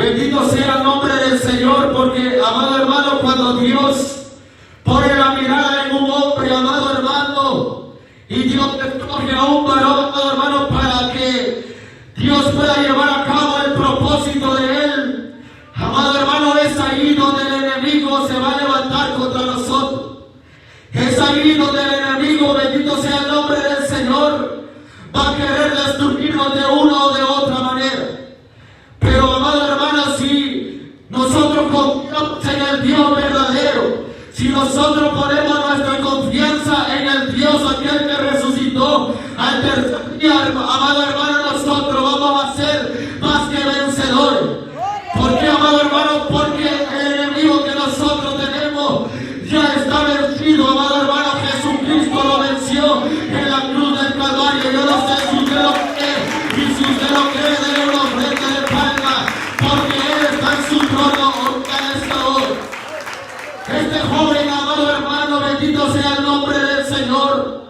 Bendito sea el nombre del Señor, porque, amado hermano, cuando Dios pone la mirada en un hombre, amado hermano, y Dios escoge a un varón, amado hermano, para que Dios pueda llevar a cabo el propósito de él, amado hermano, es ahí donde el enemigo se va a levantar contra nosotros. Es ahí donde el enemigo, bendito sea el nombre del Señor, va a querer destruirnos de una o de otra manera. Pero, amado hermano, si nosotros confiamos en el Dios verdadero, si nosotros ponemos nuestra confianza en el Dios aquel que resucitó al tercer día, amado hermano, nosotros vamos a ser más que vencedores. ¿Por qué, amado hermano? Porque el enemigo que nosotros tenemos ya está vencido, amado hermano. Jesucristo lo venció en la cruz del Calvario. Yo no sé si usted lo cree, y si usted lo cree, déle una ofrenda de palma, porque Él está en su trono en esta hora. Este joven, amado hermano, bendito sea el nombre del Señor.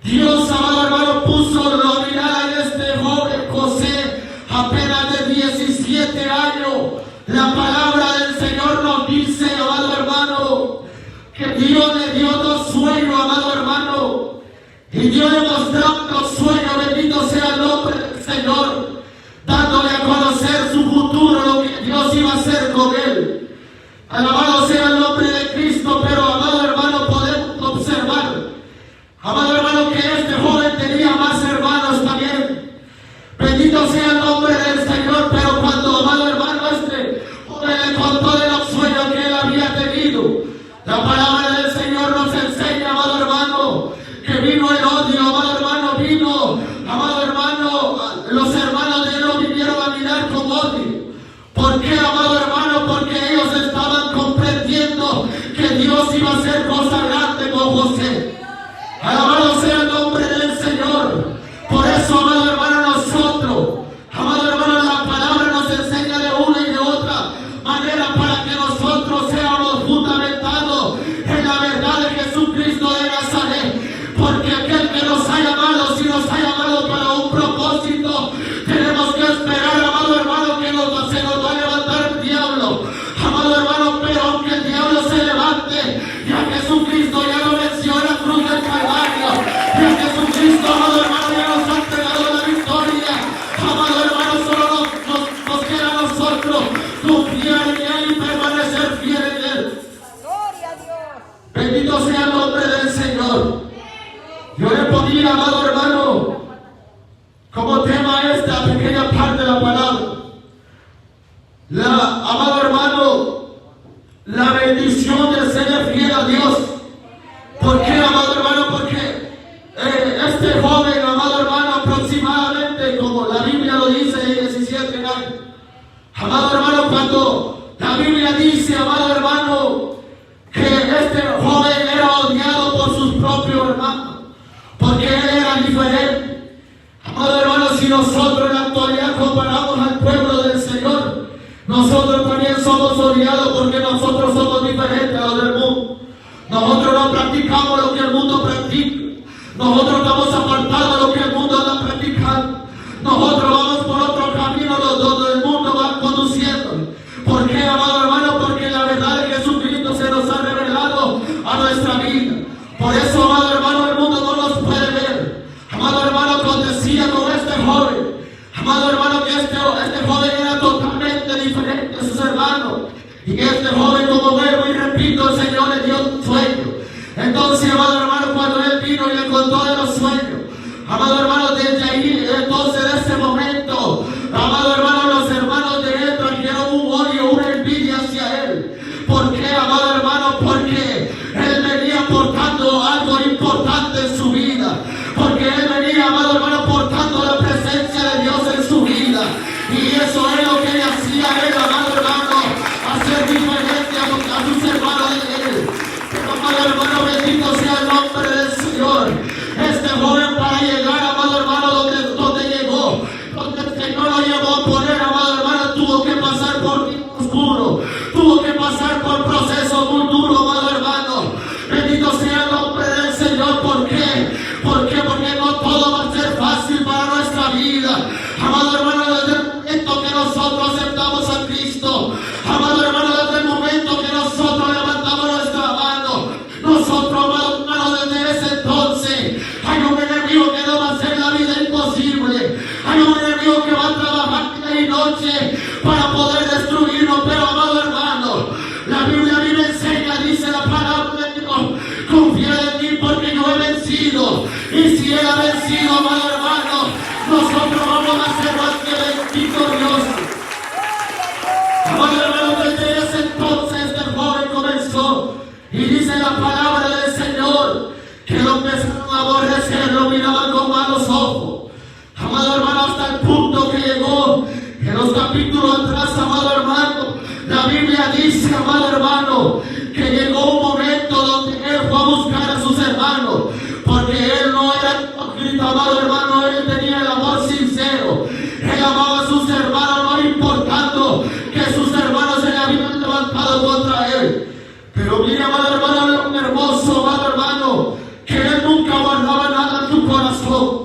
Dios, amado hermano, puso la mirada en este joven José, apenas de 17 años. La palabra del Señor nos dice, amado hermano, que Dios le dio dos sueños, amado hermano, y Dios le mostró los sueños, bendito sea el nombre del Señor, dándole a conocer su futuro, lo que Dios iba a hacer con él. Alabado sea el nombre de Cristo. Pero, amado hermano, podemos observar, amado hermano, que este joven tenía más hermanos también. Bendito sea el nombre del Señor. Pero cuando, amado hermano, este joven le contó de los sueños que él había tenido, la palabra del Señor nos enseña, amado hermano, que vino el odio, amado hermano, vino, amado hermano, los hermanos de él lo vinieron a mirar con odio. ¿Por qué, amado hermano? Porque ellos estaban comprendiendo que Dios iba a hacer cosas grandes con José. Alabado sea el nombre del Señor. Por eso, amado hermano, nosotros, amado hermano, la palabra nos enseña de una y de otra manera para que nosotros seamos fundamentados en la verdad de Jesucristo de Nazaret. Porque aquel que nos ha llamado, si nos ha llamado para un propósito, tenemos que esperar, amado hermano, que se nos va a levantar el diablo, amado hermano. Pero aunque el diablo se levante, ya Jesucristo ya lo venció en la cruz del Calvario, ya Jesucristo, amado hermano, ya nos ha entregado la victoria. Amado hermano, solo nos queda a nosotros confiar en Él y permanecer fiel en Él. Gloria a Dios. Bendito sea el nombre del Señor. Yo le ponía, amado hermano, como tema esta pequeña parte de la palabra. Amado hermano, la bendición de ser fiel a Dios. ¿Por qué, amado hermano? Porque este joven, amado hermano, aproximadamente, como la Biblia lo dice, 17 años. Amado hermano, cuando la Biblia dice, amado hermano, que este joven era odiado por sus propios hermanos, porque él era diferente. Amado hermano, si nosotros en la actualidad comparamos al pueblo del Señor, nosotros también somos odiados porque nosotros somos diferentes a los del mundo. Nosotros no practicamos lo que el mundo practica. Nosotros estamos apartados de lo que el mundo anda practicando. Nosotros vamos por otro camino donde el mundo va conduciendo. ¿Por qué, amado hermano? Porque la verdad de Jesucristo se nos ha revelado a nuestra vida. Por eso, amado hermano, el mundo no nos puede ver. Amado hermano, acontecía con este joven. Amado hermano, que este joven era totalmente diferente a sus hermanos. Y este joven, como vuelvo y repito, el Señor le dio un sueño. Entonces, amado hermano, cuando él vino y le contó de los sueños, amado hermano, desde ahí, entonces, de ese momento, amado hermano, los hermanos de él trajeron un odio, una envidia hacia él. ¿Por qué, amado hermano? Porque él venía portando algo importante en su vida. Porque él venía, amado hermano, portando la presencia de Dios en su vida. Y eso es lo que le hacía a él, amado hermano, hacer diferente a sus hermanos de él. Pero, amado hermano, bendito sea el nombre del Señor. Este joven, para llegar, amado vencido, amado hermano, nosotros vamos a ser más que victoriosos. Amado hermano, desde ese entonces este joven comenzó y dice la palabra del Señor que lo empezaron a aborrecer, lo miraban con malos ojos. Amado hermano, hasta el punto que llegó en los capítulos atrás, amado hermano, la Biblia dice, amado hermano, que llegó un momento donde él fue a buscar a sus hermanos, porque él no era hipócrita, amado hermano, él tenía el amor sincero, él amaba a sus hermanos, no importando que sus hermanos se le habían levantado contra él. Pero mire, amado hermano, lo hermoso, amado hermano, que él nunca guardaba nada en su corazón.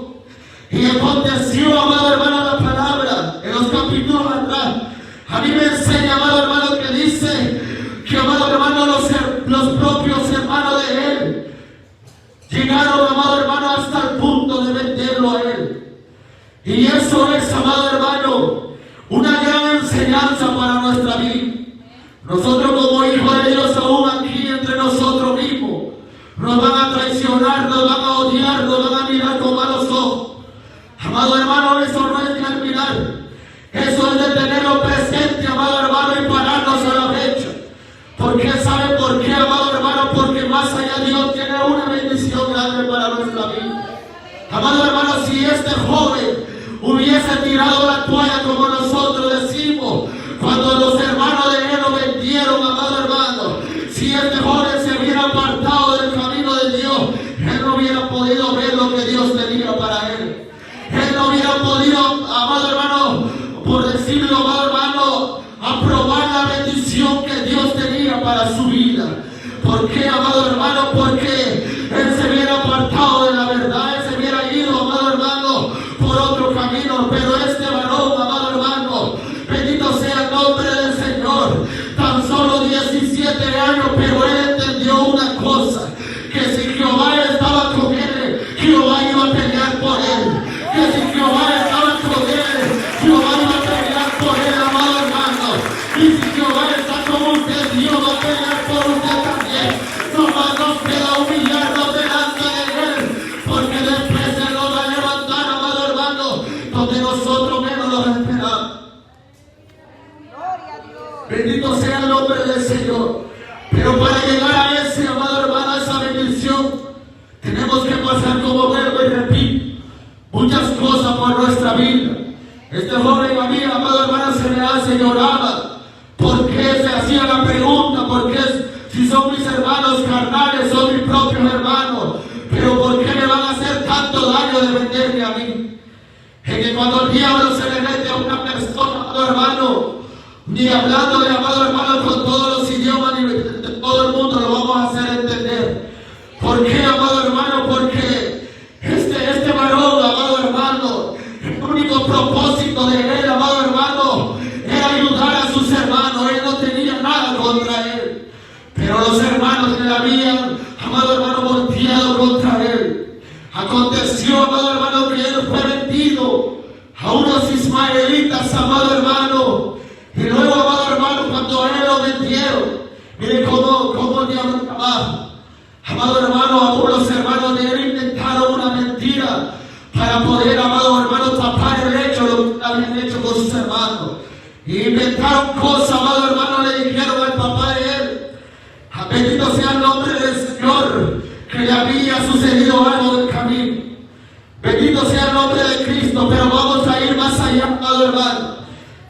Y aconteció, amado hermano, la palabra en los capítulos atrás. A mí me enseña, amado hermano, que dice que, amado hermano, los propios hermanos de él llegaron, amado hermano, hasta el punto de venderlo a él. Y eso es, amado hermano, una gran enseñanza para nuestra vida. Nosotros como hijos de Dios, aún aquí entre nosotros mismos, nos van a traicionar, nos van a odiar, nos van a mirar con malos ojos. Amado hermano, eso no es de admirar, eso es de tenerlo presente, amado hermano, y pararnos a la brecha. Porque ¿sabe por qué, amado hermano? Porque más allá Dios tiene una bendición grande para nuestra vida. Amado hermano, si este joven hubiese tirado la toalla como nosotros decimos, cuando los hermanos de él lo vendieron, amado hermano, si este joven se hubiera apartado del camino de Dios, él no hubiera podido ver lo que Dios tenía para él. Él no hubiera podido, amado hermano, por decirlo, amado hermano, aprobar la bendición que Dios tenía para su vida. ¿Por qué, amado hermano? Porque él se hubiera apartado de la verdad, él se hubiera ido, amado hermano, por otro camino. Pero este varón, amado hermano, bendito sea el nombre del Señor, tan solo 17 años, pero él entendió una cosa, que si Jehová estaba con él, Jehová iba a pelear por él. Que si Jehová estaba con él, Jehová iba a pelear por él, amado hermano. Y si Jehová está con usted, Dios va a pelear por usted también. Nomás nos queda humillarnos delante de él, porque después se nos va a levantar, amado hermano, donde nosotros menos nos esperamos. Bendito sea el nombre del Señor. Pero para llegar a ese, amado hermano, a esa bendición, tenemos que pasar, como vuelvo y repito, muchas cosas por nuestra vida. Este joven a mí, amado hermano, se me hace lloraba, porque se hacía la pregunta, porque si son mis hermanos carnales, son mis propios hermanos, pero ¿por qué me van a hacer tanto daño de venderme a mí? Es que cuando el diablo se le mete a una persona, amado hermano, ni hablando de, amado hermano, con todos los idiomas, ni de todo el mundo lo vamos a hacer entender. ¿Por qué, amado hermano? Porque este varón, amado hermano, el único propósito de él, amado hermano, era ayudar a sus hermanos. Él no tenía nada contra él, pero los hermanos le habían, amado hermano, volteado contra él. Aconteció, amado hermano, que él fue vendido a unos ismaelitas, amado hermano, y luego, amado hermano, cuando él lo vendieron, mire cómo el diablo trabaja. Amado hermano, aún los hermanos de él inventaron una mentira para poder, amado hermano, tapar el hecho, lo que habían hecho con sus hermanos. Y inventaron cosas, amado hermano, le dijeron al papá de él, bendito sea el nombre del Señor, que le había sucedido algo del camino. Bendito sea el nombre de Cristo, pero vamos a ir más allá, amado hermano,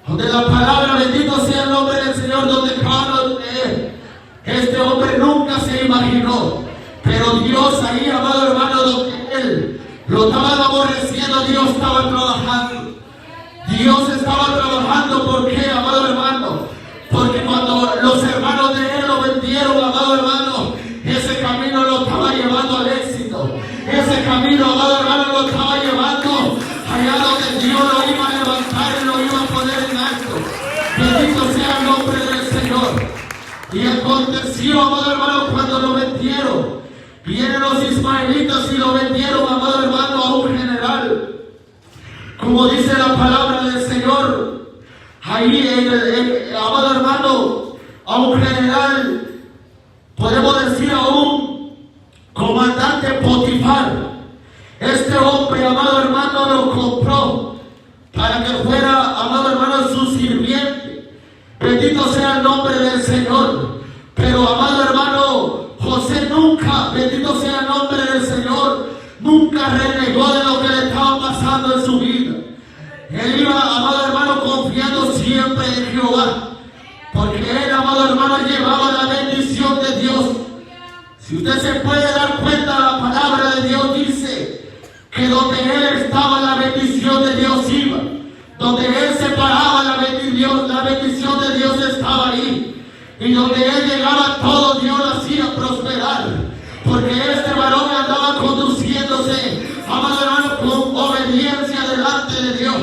donde la palabra, bendito sea el nombre del Señor, donde Pablo este hombre nunca se imaginó, pero Dios ahí, amado hermano, donde él lo estaban aborreciendo, Dios estaba trabajando. Dios estaba trabajando, ¿por qué, amado hermano? Porque cuando los hermanos de él lo vendieron, amado hermano, ese camino lo estaba llevando al éxito. Ese camino, amado hermano, lo estaba llevando allá donde Dios lo iba a levantar y lo iba a poner en alto. Bendito sea el nombre del Señor. Y aconteció, amado hermano, cuando lo vendieron, vienen los ismaelitas y lo vendieron, amado hermano, a un general. Como dice la palabra del Señor, ahí, amado hermano, a un general, podemos decir a un comandante Potifar. Este hombre, amado hermano, lo compró para que fuera, amado hermano, su sirviente. Bendito sea el nombre del Señor. Pero, amado hermano, José nunca, bendito sea el nombre del Señor, nunca renegó de lo que le estaba pasando en su vida. Él iba, amado hermano, confiando siempre en Jehová, porque él, amado hermano, llevaba la bendición de Dios. Si usted se puede dar cuenta, la palabra de Dios dice que donde él estaba, la bendición de Dios iba. Donde él se paraba, la bendición de Dios estaba ahí. Y donde él llegaba, todo Dios lo hacía prosperar. Porque este varón andaba conduciéndose, amado hermano, con obediencia delante de Dios.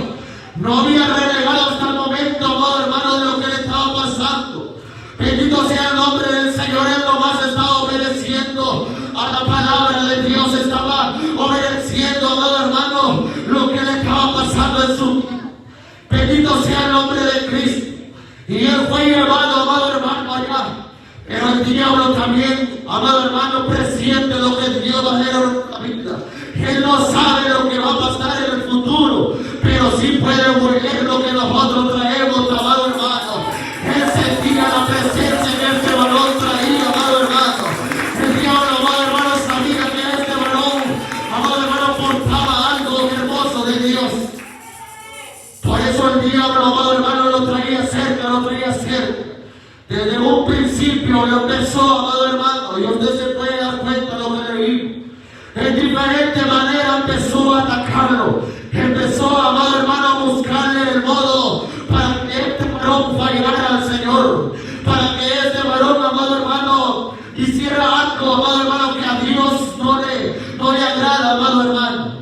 No había renegado hasta el momento, amado hermano, de lo que le estaba pasando. Bendito sea el nombre del Señor. Él nomás estaba obedeciendo a la palabra de Dios. Estaba obedeciendo, amado hermano, lo que le estaba pasando en su vida. Bendito sea el nombre de Cristo. Y él fue llevado, amado hermano, allá. Pero el diablo también, amado hermano, presiente lo que Dios va a hacer en nuestra vida. Él no sabe lo que va a pasar en el futuro, pero sí puede volver lo que nosotros traemos, amado hermano. Él sentía la presencia que este varón traía, amado hermano. El diablo, amado hermano, sabía que este varón, amado hermano, portaba algo hermoso de Dios. Por eso el diablo, amado hermano, lo traía cerca, lo traía cerca. Desde un principio lo empezó, amado hermano, y usted se puede dar cuenta de lo que le digo. En diferente manera empezó a atacarlo. Empezó, amado hermano, a buscarle el modo para que este varón fallara al Señor. Para que este varón, amado hermano, hiciera algo, amado hermano, que a Dios no le agrada, amado hermano.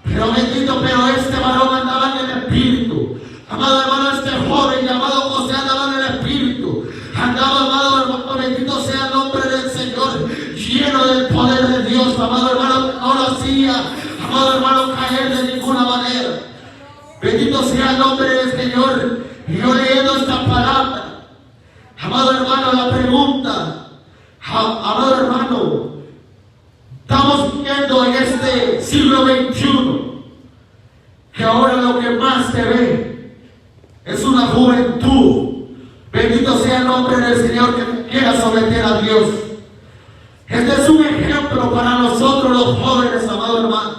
Pero bendito, pero este varón andaba en el Espíritu. Amado hermano, este joven llamado José andaba en el Espíritu. Andaba, amado hermano, bendito sea el nombre del Señor, lleno del poder de Dios, amado hermano, no lo hacía, amado hermano, caer de ninguna manera. Bendito sea el nombre del Señor. Y yo leyendo esta palabra, amado hermano, la pregunta, amado hermano, estamos viendo en este siglo XXI que ahora lo que más se ve es una juventud. Bendito sea el nombre del Señor, que quiera someter a Dios. Este es un ejemplo para nosotros los jóvenes, amado hermano.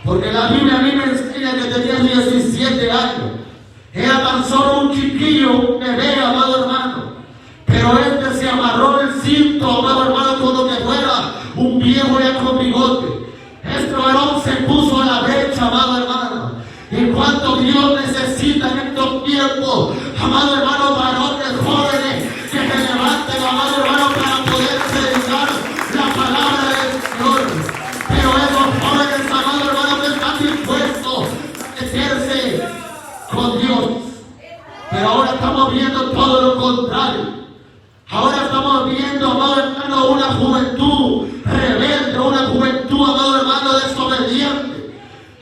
Porque la Biblia a mí me enseña que tenía 17 años. Era tan solo un chiquillo, un bebé, amado hermano. Pero este se amarró el cinto, amado hermano, como que fuera un viejo ya con bigote. Este varón se puso a la brecha, amado hermano. Y cuánto Dios necesita en estos tiempos, amado hermano, varones jóvenes que se levanten, amado hermano, para poder predicar la palabra del Señor. Pero esos jóvenes, amado hermano, que están dispuestos a meterse con Dios. Pero ahora estamos viendo todo lo contrario. Ahora estamos viendo, amado hermano, una juventud rebelde, una juventud, amado hermano, desobediente.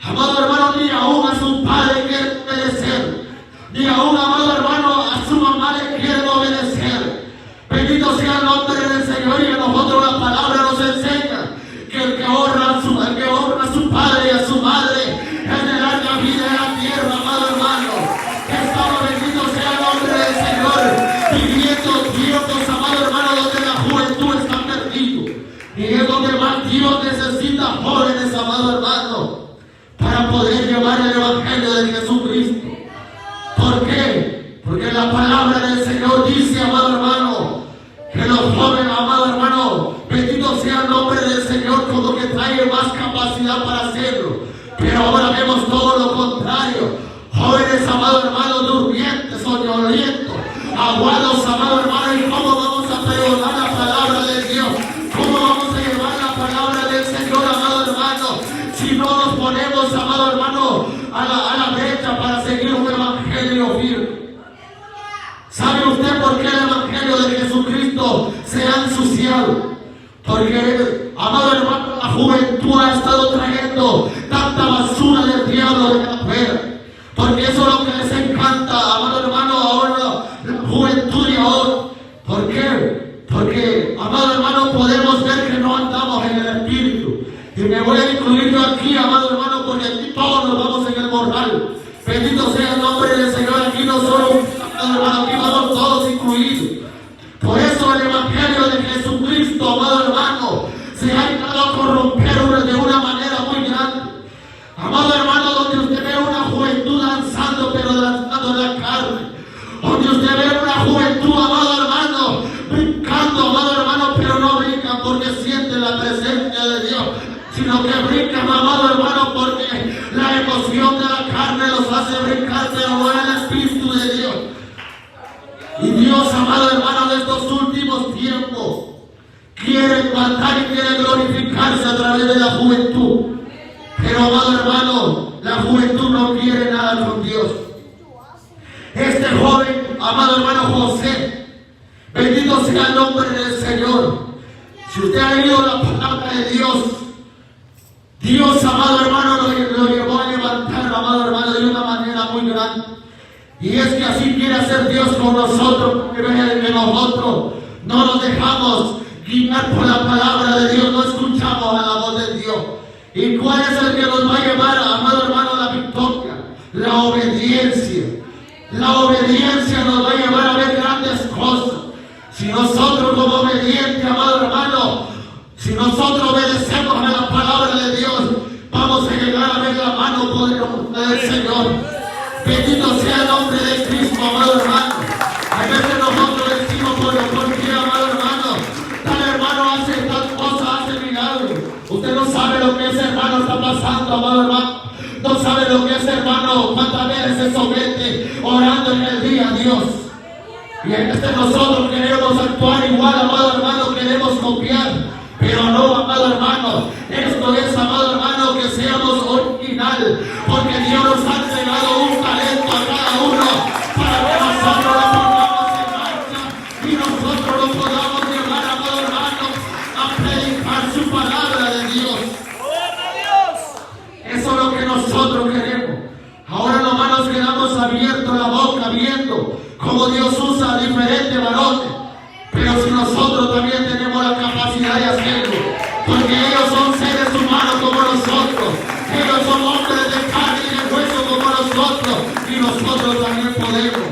Amado hermano, ni aún a su padre quiere obedecer, ni aún, amado hermano, a su mamá le quiere obedecer. Bendito sea el nombre del Señor. Y a nosotros la palabra nos enseña que el que honra a su padre y a su madre es de larga vida en la tierra, amado hermano. Estamos, bendito sea el nombre del Señor, viviendo tiempos, amado hermano, donde la juventud está perdida. Y es donde más Dios necesita jóvenes, amado hermano, para poder llevar el Evangelio de Jesucristo. ¿Por qué? Porque la palabra del Señor dice, amado hermano, que los jóvenes, amado hermano, bendito sea el nombre del Señor, como que trae más capacidad para hacerlo. Pero ahora vemos todo lo contrario. Jóvenes, amado hermano, durmientes, soñolientos, aguados, amado hermano. ¿Y cómo vamos a pregonar la palabra de Dios? ¿Cómo vamos a llevar la palabra del Señor, amado hermano, si no nos ponemos, amado hermano, a la brecha para seguir un evangelio firme? ¿Sabe usted por qué el evangelio de Jesucristo se ha ensuciado? Porque, amado hermano, la juventud ha estado trayendo tanta basura del diablo de afuera. Porque eso es lo que les encanta, amado hermano, ahora la juventud de ahora. ¿Por qué? Porque, amado hermano, podemos ver que no andamos en el Espíritu. Y me voy a incluir yo aquí, amado hermano, morral. Bendito sea el nombre del Señor. Aquí no solo, hermano, aquí vamos todos incluidos. Por eso el Evangelio de Jesucristo, amado hermano, se ha llegado a corromper de una manera muy grande. Amado hermano, donde usted ve una juventud danzando, pero danzando en la carne. Donde usted ve una juventud, amado hermano, brincando, amado hermano, pero no brincan porque sienten la presencia de Dios, sino que brincan, amado hermano, porque la emoción de la carne los hace brincar, pero no el Espíritu de Dios. Y Dios, amado hermano, de estos últimos tiempos, quiere matar y quiere glorificarse a través de la juventud. Pero, amado hermano, la juventud no quiere nada con Dios. Este joven, amado hermano José, bendito sea el nombre del Señor. Si usted ha leído la palabra de Dios, Dios, amado hermano, lo llevó a levantar, amado hermano, de una manera muy grande. Y es que así quiere hacer Dios con nosotros, porque ve que nosotros no nos dejamos guiar por la palabra de Dios, no escuchamos a la voz de Dios. ¿Y cuál es el que nos va a llevar, amado hermano, a la victoria? La obediencia. La obediencia nos va a llevar a ver grandes cosas. Si nosotros como obedientes, amado hermano, si nosotros obedecemos a la palabra de Dios, vamos a llegar a ver la mano poderosa del Señor. Bendito sea el nombre de Cristo, amado hermano. A veces nosotros decimos, ¿por qué, amado hermano? Tal hermano hace tal cosa, hace milagro. Usted no sabe lo que ese hermano está pasando, amado hermano. No sabe lo que ese hermano, cuántas veces se somete orando en el día a Dios. Y en este nosotros queremos actuar igual, amado hermano, queremos copiar. Pero no, amado hermano, esto es, amado hermano, que seamos original, porque Dios nos ha entregado un talento a cada uno para que nosotros lo pongamos en marcha y nosotros lo podamos llevar, amado hermano, a predicar su palabra de Dios. Eso es lo que nosotros queremos. Ahora nomás nos quedamos abiertos la boca, viendo cómo Dios usa a diferentes varones. Pero si nosotros también tenemos la capacidad de hacerlo, porque ellos son seres humanos como nosotros, ellos son hombres de carne y de hueso como nosotros, y nosotros también podemos.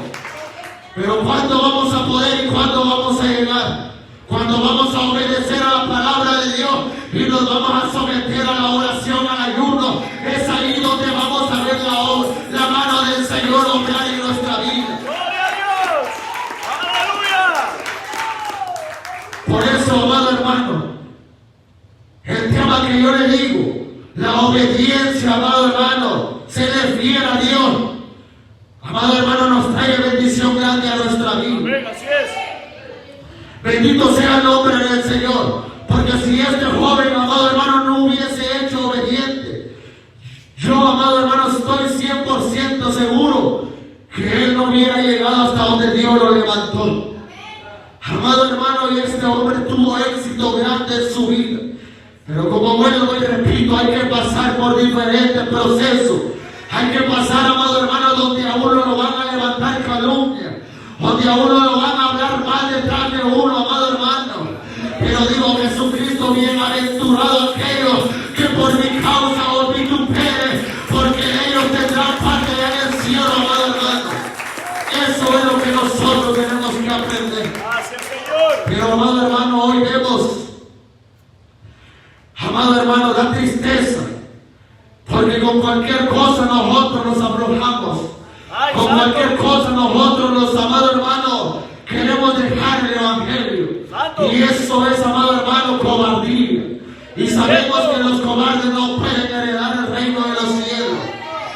Pero ¿cuándo vamos a poder y cuándo vamos a llegar? Cuando vamos a obedecer a la palabra de Dios y nos vamos a someter a la oración, al ayuno, es ahí donde vamos a ver la mano del Señor obrar en nuestra vida. Por eso, amado hermano, el tema que yo le digo, la obediencia, amado hermano, ser fiel a Dios, amado hermano, nos trae bendición grande a nuestra vida. Así es. Bendito sea el nombre del Señor, porque si este joven, amado hermano, no hubiese hecho obediente, yo, amado hermano, estoy 100% seguro que él no hubiera llegado hasta donde Dios lo levantó. Amado hermano, y este hombre tuvo éxito grande en su vida. Pero como vuelvo y repito, hay que pasar por diferentes procesos. Hay que pasar, amado hermano, donde a uno lo van a levantar calumnia, donde a uno lo van a hablar mal detrás de uno, amado hermano. Pero digo, Jesucristo, bienaventurado aquellos que por mi causa os vituperen, porque ellos tendrán parte en el cielo, amado hermano. Eso es lo que nosotros tenemos que aprender. Pero, amado hermano, hoy vemos, amado hermano, la tristeza, porque con cualquier cosa nosotros nos aflojamos. Con cualquier cosa nosotros, amado hermano, queremos dejar el Evangelio. Y eso es, amado hermano, cobardía. Y sabemos que los cobardes no pueden heredar el reino de los cielos.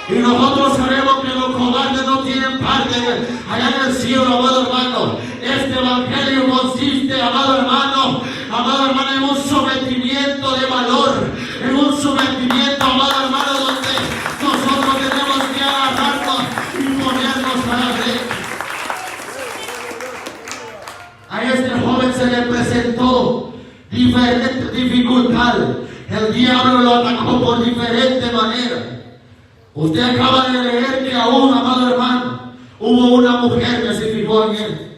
Y nosotros sabemos que los cobardes no tienen parte allá en el cielo, amado hermano. Este evangelio consiste, amado hermano, en un sometimiento de valor, en un sometimiento, amado hermano, donde nosotros tenemos que agarrarnos y ponernos a la derecha. A este joven se le presentó diferentes dificultades. El diablo lo atacó por diferentes maneras. Usted acaba de leer que aún, amado hermano, hubo una mujer que se fijó en él.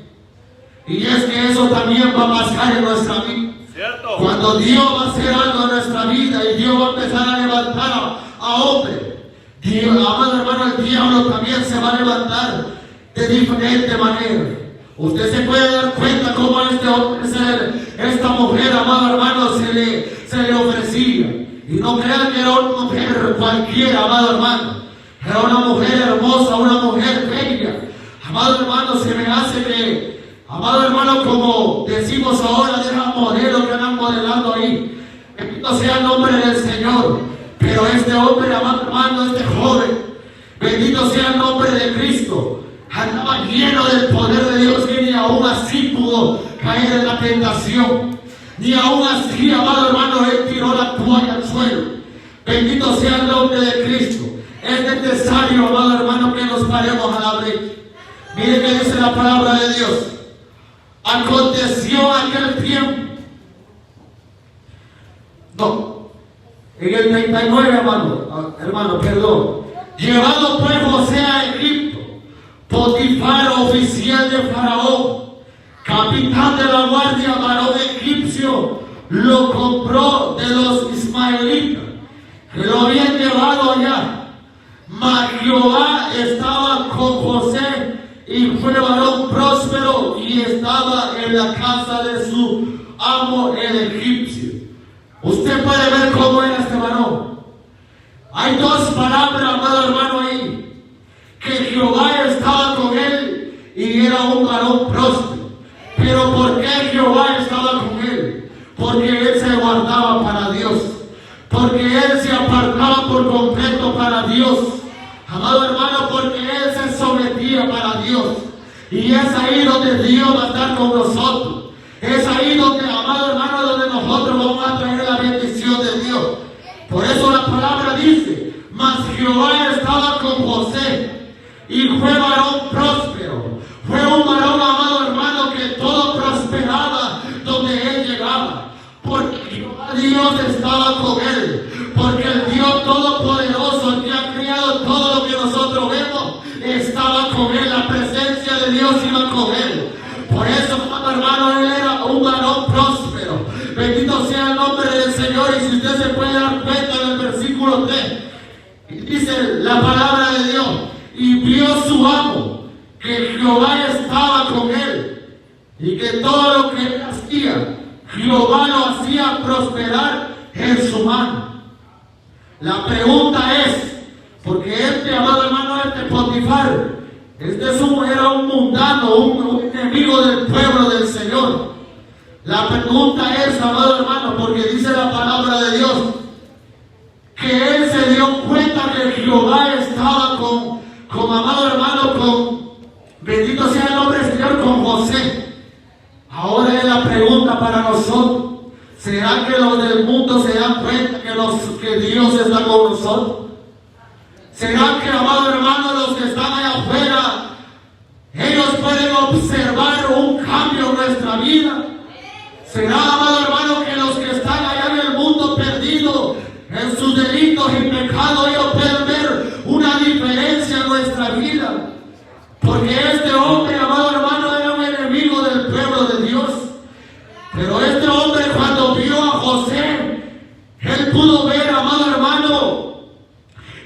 Y es que eso también va a pasar en nuestra vida. ¿Cierto? Cuando Dios va a hacer algo en nuestra vida y Dios va a empezar a levantar a hombres, Y amado hermano, el diablo también se va a levantar de diferente manera. Usted se puede dar cuenta cómo esta mujer, amado hermano, se le ofrecía. Y no crean que era una mujer cualquiera, amado hermano. Era una mujer hermosa, una mujer bella. Amado hermano, se me hace que, amado hermano, como decimos ahora, de la modelo que andan modelando ahí. Bendito sea el nombre del Señor. Pero este hombre, amado hermano, este joven, bendito sea el nombre de Cristo, andaba lleno del poder de Dios, que ni aún así pudo caer en la tentación. Ni aún así, amado hermano, él tiró la toalla al suelo. Bendito sea el nombre de Cristo. Es necesario, amado hermano, que nos paremos a la brecha. Mire que dice la palabra de Dios. Aconteció aquel tiempo. No. En el 39, hermano, perdón. Llevado pues José a Egipto, Potifar, oficial de Faraón, capitán de la guardia, varón egipcio, lo compró de los ismaelitas, que lo habían llevado allá. Mas Jehová estaba con José, y fue varón próspero, y estaba en la casa de su amo el egipcio. Usted puede ver cómo era este varón. Hay dos palabras, amado hermano, ahí. Que Jehová estaba con él y era un varón próspero. Pero ¿por qué Jehová estaba con él? Porque él se guardaba para Dios. Porque él se apartaba por completo para Dios. Amado hermano, porque él se sometía para Dios. Y es ahí donde Dios va a estar con nosotros. Es ahí donde, amado hermano, donde nosotros vamos a traer la bendición de Dios. Por eso la palabra dice, mas Jehová estaba con José, y fue varón próspero. Fue un varón, amado hermano, que todo prosperaba donde él llegaba. Porque Jehová Dios estaba con él. Porque el Dios Todopoderoso, el que ha creado todo lo que nosotros vemos, estaba con él. La presencia de Dios iba con él. Por eso, amado hermano, él era un varón próspero. Bendito sea el nombre del Señor. Y si usted se puede dar cuenta en el versículo 3, dice la palabra de Dios, y vio su amo que Jehová estaba con él, y que todo lo que él hacía, Jehová lo hacía prosperar en su mano. La pregunta es, porque este, amado hermano, este Potifar, era un mundano, un enemigo del pueblo del Señor. La pregunta es, amado hermano, porque dice la palabra de Dios, que él se dio cuenta que Jehová estaba con amado hermano, bendito sea el nombre del Señor, con José. Ahora es la pregunta para nosotros. ¿Será que los del mundo se dan cuenta que Dios está con nosotros? ¿Será que, amado hermano, los que están allá afuera, ellos pueden observar un cambio en nuestra vida? ¿Será, amado hermano, que los que están allá en el mundo perdidos en sus delitos y pecados, ellos pueden ver una diferencia en nuestra vida? Porque este hombre, amado hermano, era un enemigo del pueblo de Dios. Pero este hombre, cuando vio a José, él pudo ver, amado hermano,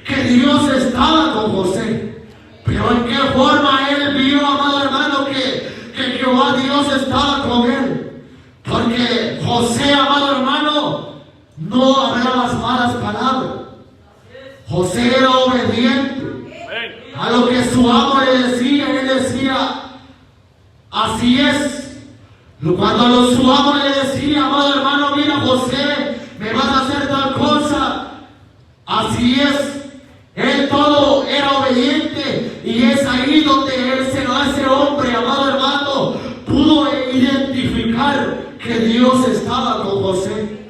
que Dios estaba con José. Pero en qué forma él vio, amado hermano, que Jehová Dios estaba con él. Porque José, amado hermano, no hablaba las malas palabras. José era obediente a lo que su amo le decía. Él decía, así es. Cuando su amo le decía, amado hermano, mira José, me vas a hacer tal cosa, así es. Él todo era obediente, y es ahí donde ese hombre, amado hermano, pudo identificar que Dios estaba con José.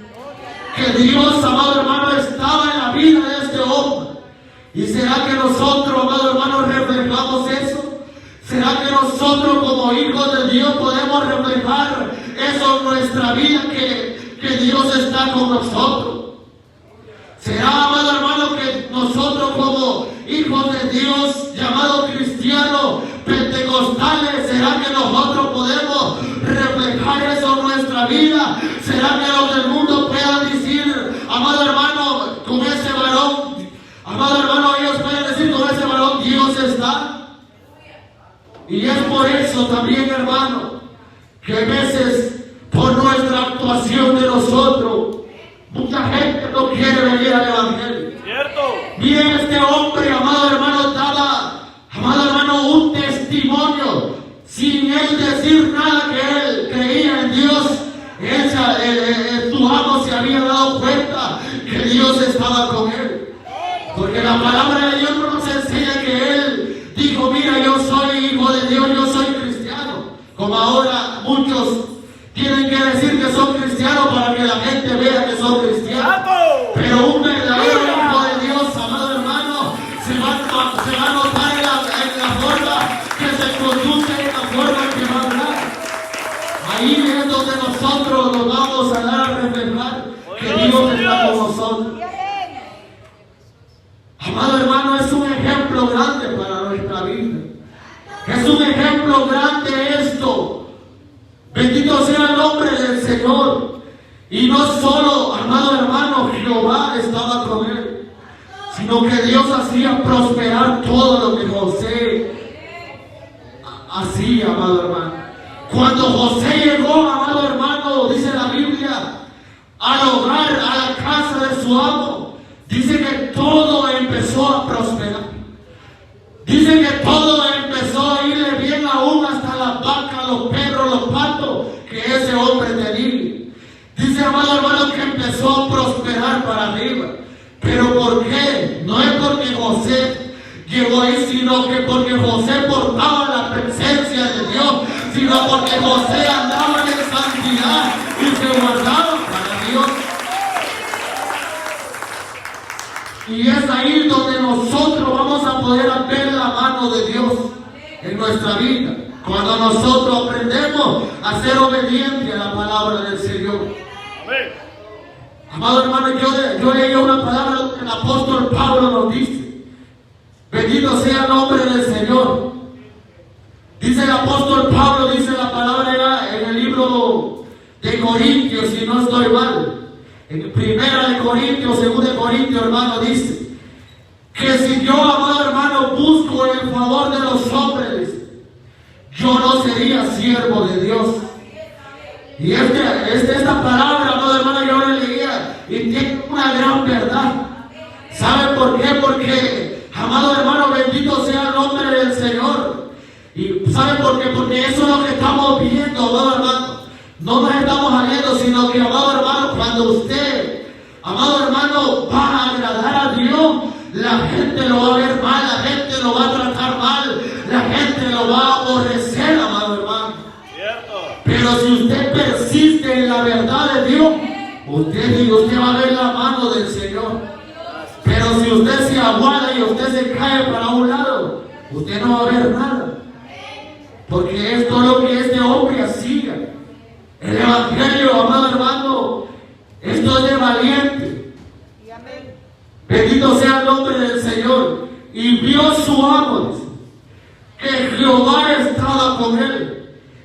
Que Dios, amado hermano, estaba en la vida de este hombre. ¿Y será que nosotros, amado hermano, reflejamos eso? ¿Será que nosotros como hijos de Dios podemos reflejar eso en nuestra vida, que Dios está con nosotros? ¿Será, amado hermano, que nosotros como hijos de Dios, llamados cristianos, pentecostales, será que nosotros podemos reflejar eso en nuestra vida? ¿Será que los del mundo puedan decir, amado hermano, con ese varón, amado hermano, ellos ¿verdad? Y es por eso también, hermano, que a veces por nuestra actuación de nosotros, mucha gente no quiere venir al Evangelio. Cierto. Miren, este hombre, amado hermano, daba, amado hermano, un testimonio sin él decir nada que él creía en Dios. Su amo se había dado cuenta que Dios estaba con él. Porque la palabra de Dios no nos enseña que él dijo, mira, yo soy hijo de Dios, yo soy cristiano. Como ahora muchos tienen que decir que son cristianos para que la gente vea que son cristianos. Pero un verdadero hijo de Dios, amado hermano, se va a notar en la forma que se conduce, en la forma en que va a hablar. Ahí es donde nosotros nos vamos a dar a reflejar que Dios está con nosotros. Amado hermano, es un ejemplo grande para nuestra vida. Es un ejemplo grande esto. Bendito sea el nombre del Señor. Y no solo, amado hermano, Jehová estaba con él, sino que Dios hacía prosperar todo lo que José hacía, amado hermano. Cuando José llegó, amado hermano, dice la Biblia, al hogar, a la casa de su amo, dice que todo empezó a prosperar. Dice que todo empezó a irle bien aún hasta las vacas, los perros, los patos que ese hombre tenía. Dice, amado hermano, que empezó a prosperar para arriba. ¿Pero por qué? No es porque José llegó ahí, sino que porque José portaba la presencia de Dios, sino porque José andaba en santidad y se guardaba para Dios. Y es ahí donde nosotros vamos a poder ver la mano de Dios en nuestra vida. Cuando nosotros aprendemos a ser obedientes a la palabra del Señor. Amén. Amado hermano, yo leí una palabra que el apóstol Pablo nos dice. Bendito sea el nombre del Señor. Dice el apóstol Pablo, dice la palabra en el libro de Corintios, si no estoy mal. En primera de Corintios, segunda de Corintios, hermano, dice que si yo, amado hermano, busco el favor de los hombres, yo no sería siervo de Dios. Y esta palabra, amado hermano, yo la leía y tiene una gran verdad. ¿Sabe por qué? Porque, amado hermano, bendito sea el nombre del Señor. ¿Y sabe por qué? Porque eso es lo que estamos viendo, amado hermano. No nos estamos saliendo, sino que, amado hermano, cuando usted, amado hermano, va a agradar a Dios, la gente lo va a ver mal, la gente lo va a tratar mal, la gente lo va a aborrecer, amado hermano. Pero si usted persiste en la verdad de Dios, usted va a ver la mano del Señor. Pero si usted se aguarda y usted se cae para un lado, usted no va a ver nada. Porque esto es lo que este hombre hacía. El Evangelio, amado hermano, esto es de valiente. Bendito sea el nombre del Señor. Y vio su amo, dice, que Jehová estaba con él.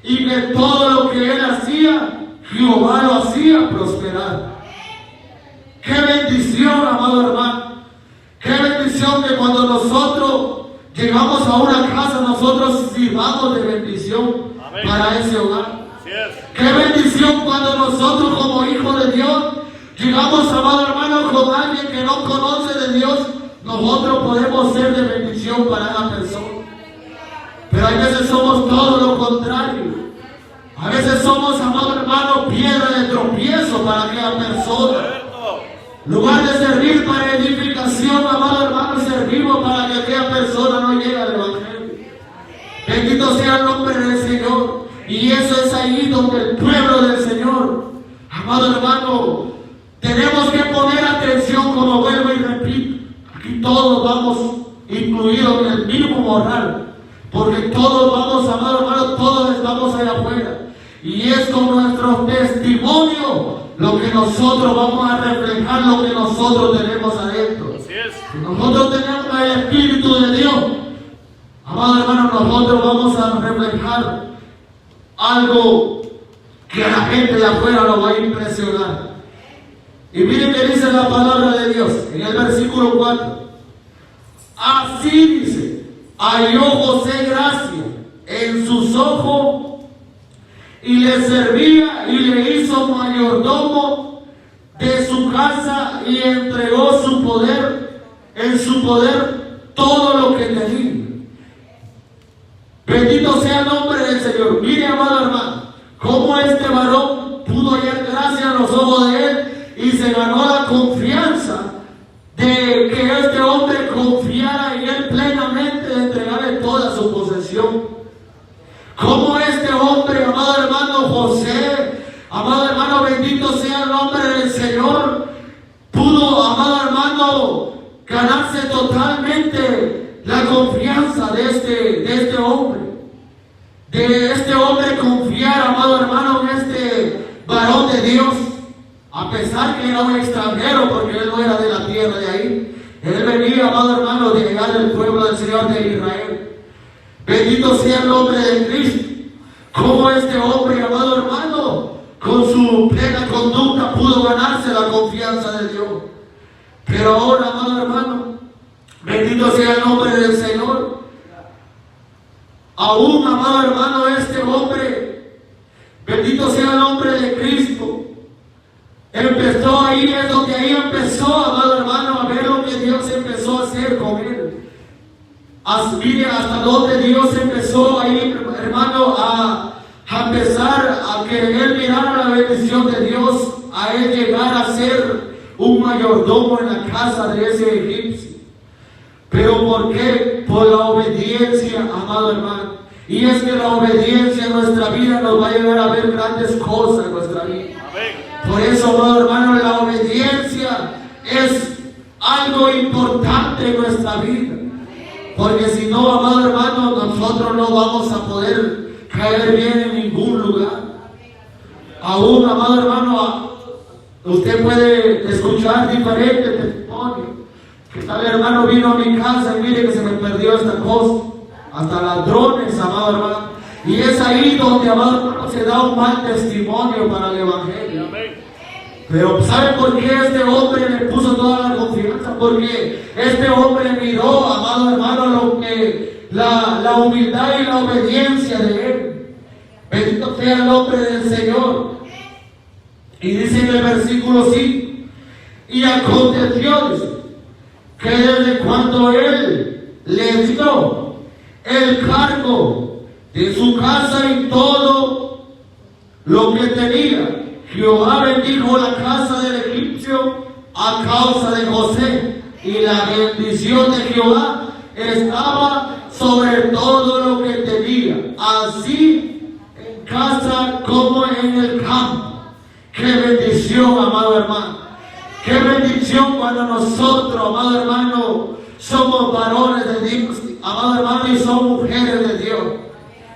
Y que todo lo que él hacía, Jehová lo hacía prosperar. Qué bendición, amado hermano. Qué bendición que cuando nosotros llegamos a una casa, nosotros sirvamos de bendición. Amén. Para ese hogar. Qué bendición cuando nosotros como hijos de Dios llegamos, amado hermano, con alguien que no conoce de Dios, nosotros podemos ser de bendición para esa persona. Pero a veces somos todo lo contrario. A veces somos, amado hermano, piedra de tropiezo para aquella persona. En lugar de servir para edificación, amado hermano, servimos para que aquella persona no llegue al Evangelio. Bendito sea el nombre del Señor. Y eso es ahí donde el pueblo del Señor, amado hermano, tenemos que poner atención, como vuelvo y repito. Aquí todos vamos incluidos en el mismo moral. Porque todos vamos, amado hermano, todos estamos allá afuera. Y es con nuestro testimonio lo que nosotros vamos a reflejar, lo que nosotros tenemos adentro. Así es. Si nosotros tenemos el Espíritu de Dios, amado hermano, nosotros vamos a reflejar algo que a la gente de afuera nos va a impresionar. Y miren que dice la palabra de Dios en el versículo 4. Así dice. halló José gracia en sus ojos y le servía y le hizo mayordomo de su casa y entregó en su poder todo lo que tenía. Bendito sea el nombre del Señor. Mire, amado hermano, cómo este varón pudo hallar gracia en los ojos de él y se ganó la confianza de que este hombre confiara en él plenamente, de entregarle toda su posesión. Como este hombre, amado hermano José, amado hermano, bendito sea el nombre del Señor, pudo, amado hermano, ganarse totalmente la confianza de este hombre. De este hombre confiar, amado hermano, en este varón de Dios, a pesar que era un extranjero, porque él no era de la tierra de ahí. Él venía, amado hermano, de llegar del pueblo del Señor de Israel. Bendito sea el nombre de Cristo. Como este hombre, amado hermano, con su plena conducta pudo ganarse la confianza de Dios. Pero ahora, amado hermano, bendito sea el nombre del Señor. Aún, amado hermano, este hombre, bendito sea el nombre de Cristo, empezó ahí, es donde ahí empezó, amado hermano, a ver lo que Dios empezó a hacer con él. Mire hasta donde Dios empezó ahí, hermano, a empezar a que él mirara la bendición de Dios, a él llegar a ser un mayordomo en la casa de ese egipcio. ¿Pero por qué? Por la obediencia, amado hermano. Y es que la obediencia en nuestra vida nos va a llevar a ver grandes cosas en nuestra vida. Por eso, amado hermano, la obediencia es algo importante en nuestra vida. Porque si no, amado hermano, nosotros no vamos a poder caer bien en ningún lugar. Aún, amado hermano, usted puede escuchar diferentes testimonios. Que tal hermano vino a mi casa y mire que se me perdió esta cosa. Hasta ladrones, amado hermano. Y es ahí donde, amado hermano, se da un mal testimonio para el Evangelio. Pero ¿sabe por qué este hombre le puso toda la confianza? Porque este hombre miró, amado hermano, lo que la humildad y la obediencia de él. Bendito sea el nombre del Señor. Y dice en el versículo 5: y aconteció, dice, que desde cuando él le dio el cargo de su casa y todo lo que tenía, Jehová bendijo la casa del egipcio a causa de José, y la bendición de Jehová estaba sobre todo lo que tenía, así en casa como en el campo. ¡Qué bendición, amado hermano! ¡Qué bendición cuando nosotros, amado hermano, somos varones de Dios, amado hermano, y somos mujeres de Dios!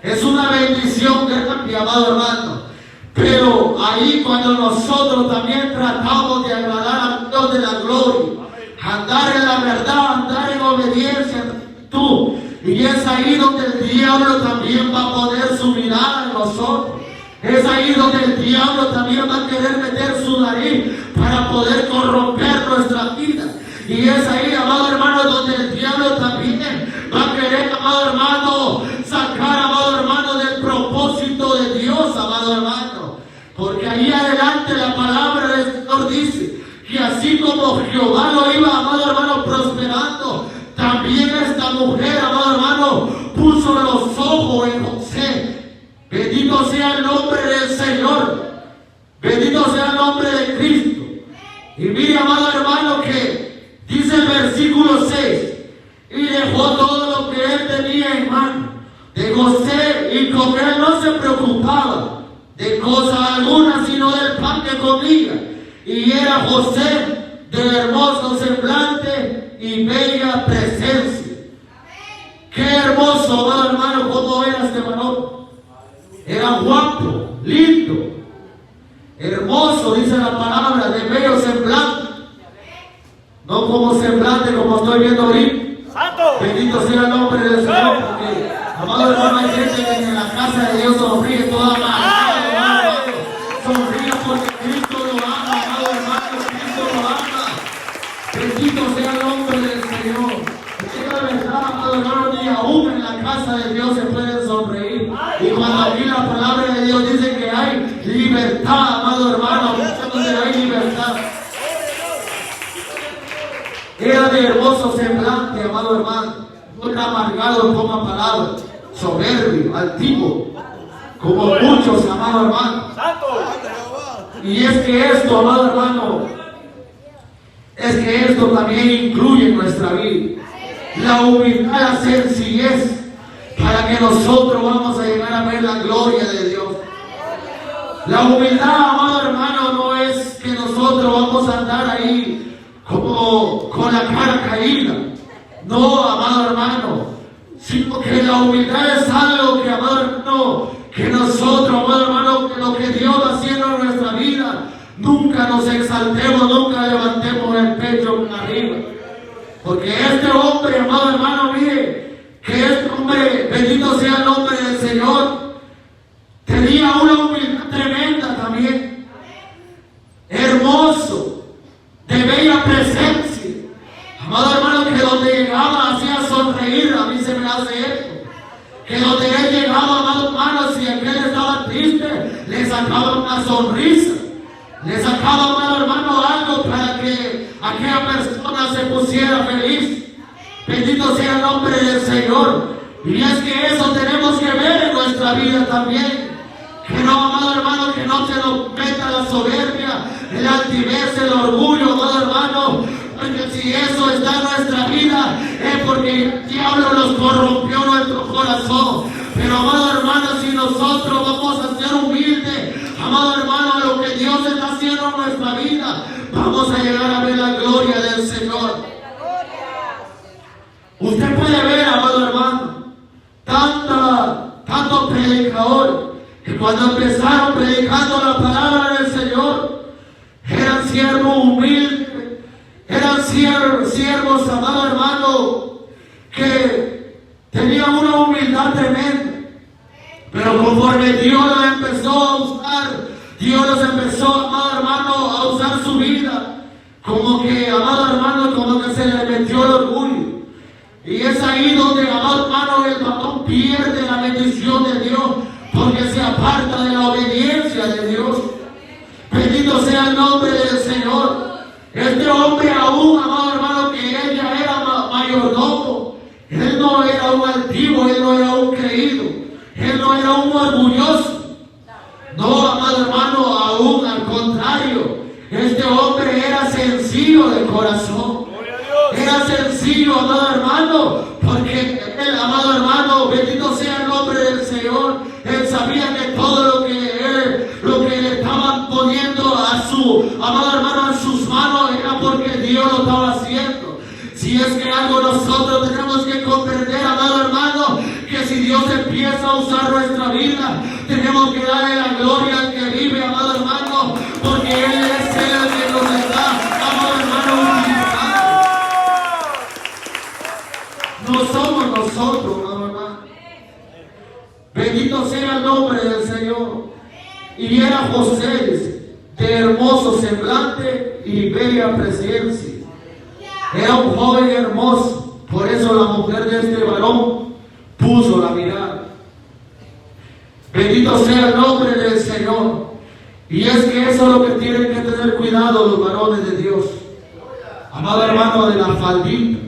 Es una bendición grande, amado hermano. Pero ahí cuando nosotros también tratamos de agradar a Dios de la gloria, andar en la verdad, andar en obediencia, y es ahí donde el diablo también va a poner su mirada en nosotros. Es ahí donde el diablo también va a querer meter su nariz para poder corromper nuestra vida. Y es ahí, amado hermano, donde el diablo también va a querer, amado hermano, sacar, amado hermano, del propósito de Dios, amado hermano. Porque ahí adelante la palabra del Señor dice que así como Jehová lo iba, amado hermano, prosperando, también esta mujer, amado hermano, puso los ojos en José. Bendito sea el nombre del Señor. Bendito sea el nombre de Cristo. Y mire, amado hermano, que dice el versículo 6: y dejó todo lo que él tenía en mano de José, y con él no se preocupaba de cosa alguna, sino del pan que comía. Y era José de hermoso semblante y bella presencia. Qué hermoso, amado hermano, cómo era este varón. Era guapo, lindo, hermoso, dice la palabra, de bello semblante. No como semblante como estoy viendo ahorita. ¡Santo! Bendito sea el nombre del Señor, porque, amado hermano, hay gente que en la casa de Dios sonríe toda la sonríe porque Cristo lo ama, amado hermano, Cristo lo ama. Bendito sea el nombre del Señor. Es la verdad, amado hermano, ni aún hermano, toma palabras, soberbio, altivo, como muchos, amado hermano. Y es que esto, amado hermano, es que esto también incluye nuestra vida. La humildad, la sencillez, para que nosotros vamos a llegar a ver la gloria de Dios. La humildad, amado hermano, no es que nosotros vamos a andar ahí como con la cara caída. No, amado hermano, sino que la humildad es algo que, amado hermano, que nosotros, amado hermano, que lo que Dios va haciendo en nuestra vida, nunca nos exaltemos, nunca levantemos el pecho arriba. Porque este hombre, amado hermano, mire, que este hombre, bendito sea el nombre del Señor, tenía una humildad tremenda también, hermoso, de bella presencia. Amado hermano, que donde llegaba hacía sonreír. A mí se me hace esto, que donde él llegaba, amado hermano, si aquel estaba triste, le sacaba una sonrisa, le sacaba, amado hermano, algo para que aquella persona se pusiera feliz. Bendito sea el nombre del Señor. Y es que eso tenemos que ver en nuestra vida también. Que no, amado hermano, que no se nos meta la soberbia, el altivez, el orgullo, amado hermano. Porque si eso está en nuestra vida, es porque el diablo nos corrompió nuestro corazón. Pero, amado hermano, si nosotros vamos a ser humildes, amado hermano, lo que Dios está haciendo en nuestra vida, vamos a llegar a ver la gloria del Señor. Usted puede ver, amado hermano, tanto predicador, que cuando empezaron predicando la palabra del Señor, eran siervos humildes, eran siervos, amado hermano, que tenían una humildad tremenda. Pero conforme Dios los empezó a usar, Dios los empezó, amado hermano, a usar su vida, como que, amado hermano, como que se le metió el orgullo. Y es ahí donde, amado hermano, el varón pierde la bendición de Dios, porque se aparta de la obediencia de Dios. Bendito sea el nombre del Señor. Este hombre aún, amado hermano, que él ya era mayordomo, él no era un altivo, él no era un creído, él no era un orgulloso. No, amado hermano, aún al contrario, este hombre era sencillo de corazón. Era sencillo, amado hermano, porque él, amado hermano, bendito sea el nombre del Señor, él sabía que todo lo que le estaban poniendo a su, amado hermano, en sus manos era porque Dios lo estaba haciendo. Si es que algo nosotros tenemos que comprender, amado hermano, que si Dios empieza a usar nuestra vida, tenemos que darle la gloria al que vive, amado hermano, porque Él es el que nos está, amado hermano, utilizando. No somos nosotros, amado hermano. Bendito sea el nombre del Señor. Y era José, dice, de hermoso semblante y bella presencia. Era un joven hermoso, por eso la mujer de este varón puso la mirada. Bendito sea el nombre del Señor. Y es que eso es lo que tienen que tener cuidado los varones de Dios. Amado hermano, de la faldita.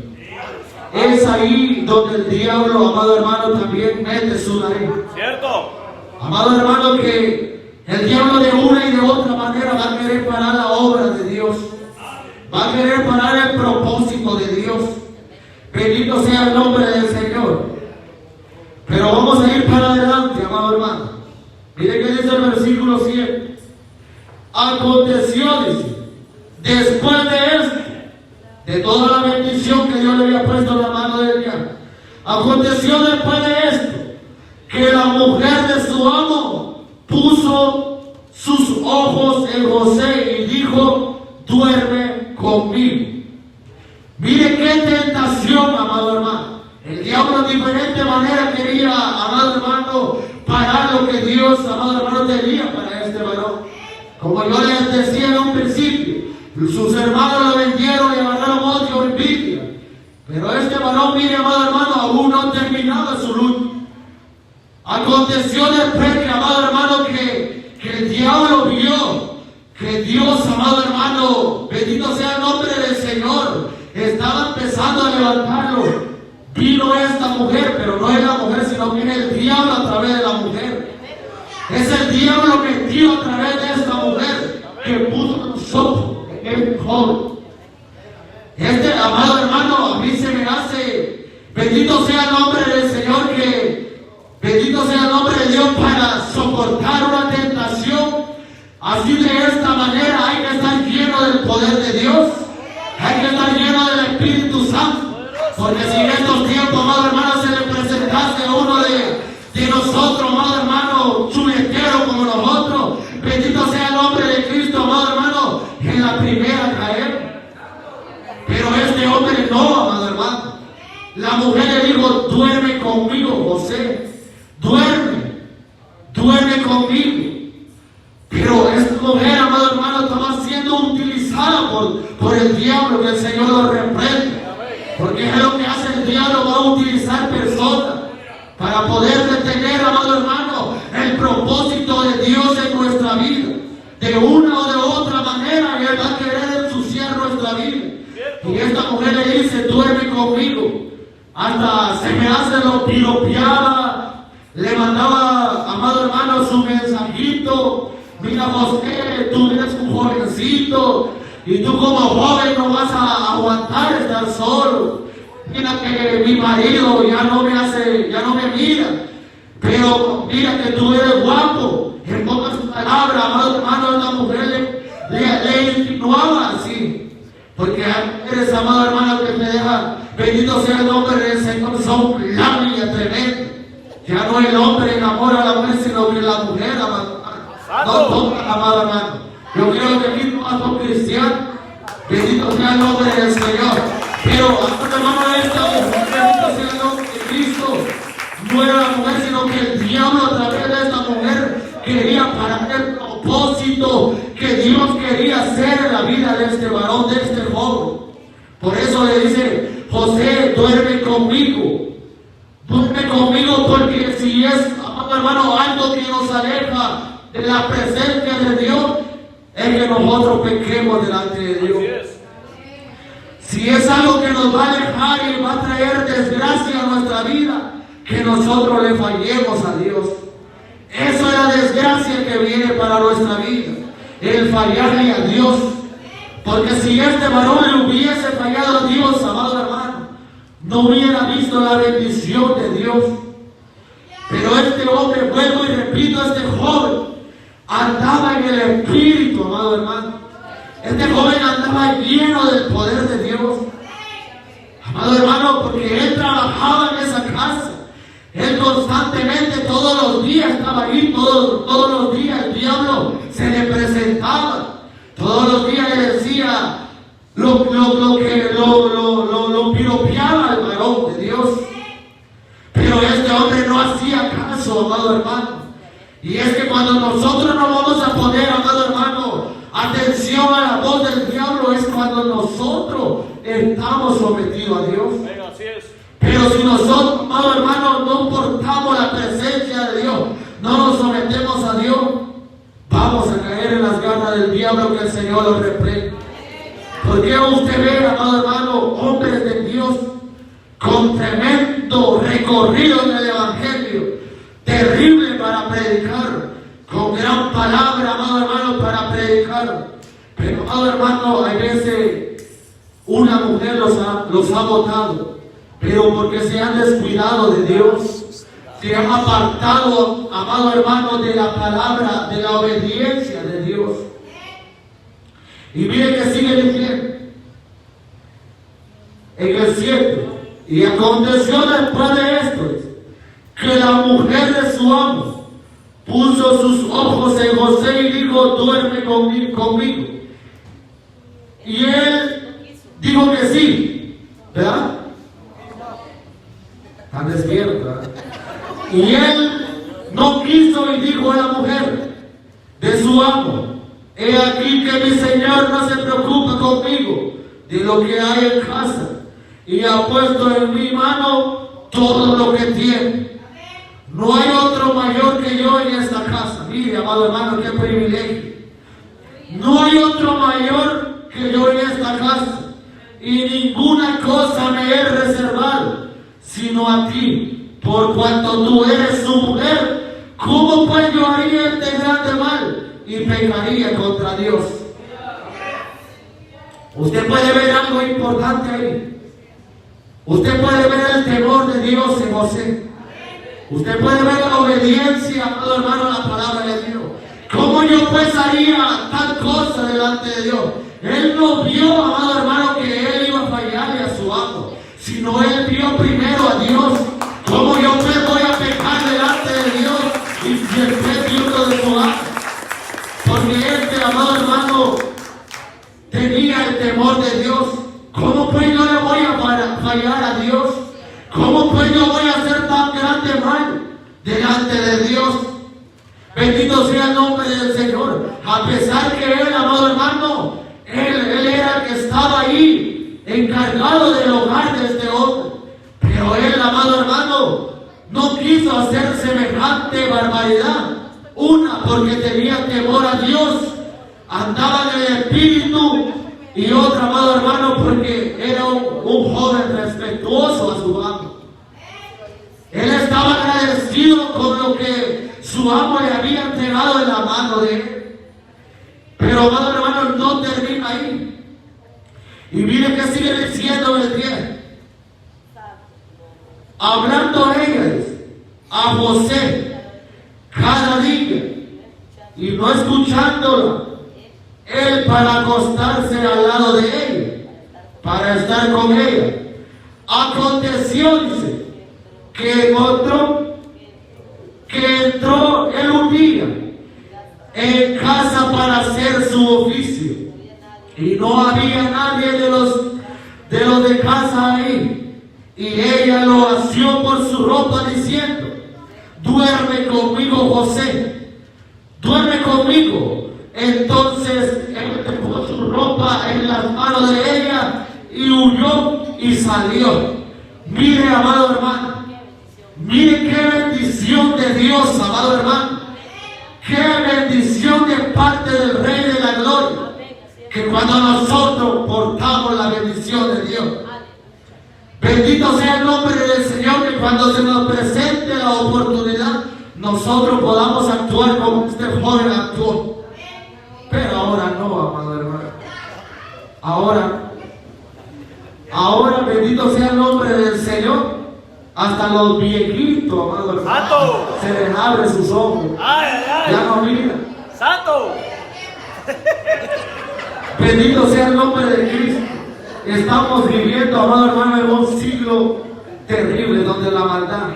Es ahí donde el diablo, amado hermano, también mete su nariz. ¿Cierto? Amado hermano, que el diablo de una y de otra manera va a querer parar la obra de Dios. Va a querer parar el propósito de Dios. Bendito sea el nombre del Señor. Pero vamos a ir para adelante, amado hermano. Mire que dice el versículo 7. Aconteció, dice, después de esto, de toda la bendición que Dios le había puesto en la mano de ella, aconteció después de esto, que la mujer de su amo puso sus ojos en José y dijo, duerme conmigo. Mire qué tentación, amado hermano. El diablo de diferente manera quería, amado hermano, parar lo que Dios, amado hermano, tenía para este varón. Como yo les decía en un principio, sus hermanos lo vendieron y agarraron odio, envidia. Pero este varón, mire, amado hermano, aún no terminaba su lucha. Aconteció después que, amado hermano, que el diablo vio que Dios, amado hermano, bendito sea el nombre del Señor, estaba empezando a levantarlo. vino esta mujer, pero no es la mujer, sino que es el diablo a través de la mujer. Es el diablo metido a través de esta mujer que puso a nosotros en el joven. Amado hermano, a mí se me hace, bendito sea el nombre del Señor, bendito sea el nombre de Dios para soportar una tentación. Así de esta manera hay que estar lleno del poder de Dios, hay que estar lleno del Espíritu Santo. Porque si en estos tiempos, amado hermano, se le presentase a uno de nosotros, amado hermano, chuletero como nosotros, bendito sea el nombre de Cristo, amado hermano, en la primera caer. Pero este hombre no, amado hermano. La mujer le dijo, duerme conmigo, José, duerme conmigo. Pero esta mujer, amado hermano, estaba siendo utilizada por el diablo, que el Señor lo reprende. Porque es lo que hace el diablo, va a utilizar personas para poder detener, amado hermano, el propósito de Dios en nuestra vida. De una o de otra manera, Él va a querer ensuciar nuestra vida. Y esta mujer le dice, duerme conmigo. Hasta se me hace lo piropeaba, le mandaba, amado hermano, su mensajito. Mira, José, tú eres un jovencito. Y tú como joven no vas a aguantar estar solo. Mira que mi marido ya no me mira. Pero mira que tú eres guapo. En pocas palabras, amado hermano, la mujer le insinuaba así. Porque eres, amado hermano, que te deja, bendito sea el nombre del Señor, son láminas tremendas. Ya no el hombre enamora a la mujer, sino que la mujer, amado hermano. Yo creo que aquí todos son cristianos. Bendito sea el nombre del Señor. Pero hasta hermano, esta mujer, bendito sea el nombre de Cristo, no era la mujer, sino que el diablo a través de esta mujer quería parar el propósito que Dios quería hacer en la vida de este varón, de este joven. Por eso le dice, José, duerme conmigo. Duerme conmigo, porque si es, hermano, algo que nos aleja de la presencia de Dios, es que nosotros pequemos delante de Dios. Si es algo que nos va a alejar y va a traer desgracia a nuestra vida, que nosotros le fallemos a Dios. Eso es la desgracia que viene para nuestra vida, el fallarle a Dios. Porque si este varón le hubiese fallado a Dios, amado hermano, no hubiera visto la bendición de Dios. Pero este hombre, vuelvo y repito, este joven andaba en el Espíritu, amado hermano. Este joven andaba lleno del poder de Dios, amado hermano, porque él trabajaba en esa casa. Él constantemente, todos los días estaba ahí, todos los días el diablo se le presentaba. Todos los días le decía lo piropeaba al varón de Dios. Pero este hombre no hacía caso, amado hermano. Y es que cuando nosotros no vamos a poner, amado hermano, atención a la voz del diablo, es cuando nosotros estamos sometidos a Dios. Pero si nosotros, amado hermano, no portamos la presencia de Dios, no nos sometemos a Dios, vamos a caer en las garras del diablo, que el Señor lo reprenda. Porque usted ve, amado hermano, hombres de Dios con tremendo recorrido en el Evangelio, terrible para predicar, con gran palabra, amado hermano, para predicar. Pero, amado hermano, hay veces una mujer los ha botado, pero porque se han descuidado de Dios, se han apartado, amado hermano, de la palabra, de la obediencia de Dios. Y mire que sigue diciendo en el 7: y aconteció después de esto, que la mujer de su amo puso sus ojos en José y dijo, duerme conmigo. Y él dijo que sí, ¿verdad? Están despiertos, ¿verdad? Y él no quiso y dijo a la mujer de su amo, he aquí que mi señor no se preocupa conmigo de lo que hay en casa, y ha puesto en mi mano todo lo que tiene. No hay otro mayor que yo en esta casa. Mire, amado hermano, qué privilegio. No hay otro mayor que yo en esta casa, y ninguna cosa me he reservado, sino a ti, por cuanto tú eres su mujer. ¿Cómo pues yo haría este grande mal y pecaría contra Dios? Usted puede ver algo importante ahí. Usted puede ver el temor de Dios en José. Usted puede ver la obediencia, amado hermano, a la palabra de Dios. ¿Cómo yo pues haría tal cosa delante de Dios? Él no vio, amado hermano, que él iba a fallarle a su amo, sino él vio primero a Dios. ¿Cómo yo pues voy a pecar delante de Dios y ser miembro de su amo? Porque este, amado hermano, tenía el temor de Dios. ¿Cómo pues yo le voy a fallar a Dios? ¿Cómo pues yo voy a hacer tan grande mal delante de Dios? Bendito sea el nombre del Señor. A pesar que él, amado hermano, él era el que estaba ahí, encargado del hogar de este hombre. Pero él, amado hermano, no quiso hacer semejante barbaridad. Una, porque tenía temor a Dios, andaba en el espíritu. Y otra, amado hermano, porque era un joven respetuoso a su amo. Él estaba agradecido con lo que su amo le había entregado en la mano de él. Pero, amado hermano, no termina ahí. Y mire que sigue diciendo en el 10. Hablando ellas a José cada día y no escuchándola, él para acostarse al lado de ella, para estar con ella. Aconteció, dice, que entró él un día en casa para hacer su oficio, y no había nadie de los de casa ahí, y ella lo asió por su ropa diciendo: duerme conmigo, José, duerme conmigo. Entonces él dejó su ropa en las manos de ella y huyó y salió. Mire, amado hermano, mire qué bendición de Dios, amado hermano, qué bendición de parte del Rey de la Gloria, que cuando nosotros portamos la bendición de Dios, bendito sea el nombre del Señor, que cuando se nos presente la oportunidad, nosotros podamos actuar como este joven actuó. Pero ahora no, amado hermano. Ahora bendito sea el nombre del Señor. Hasta los viejitos, amado hermano, ¡santo!, se les abre sus ojos. ¡Ay, ay! Ya no mira. ¡Santo! Bendito sea el nombre de Cristo. Estamos viviendo, amado hermano, en un siglo terrible donde la maldad,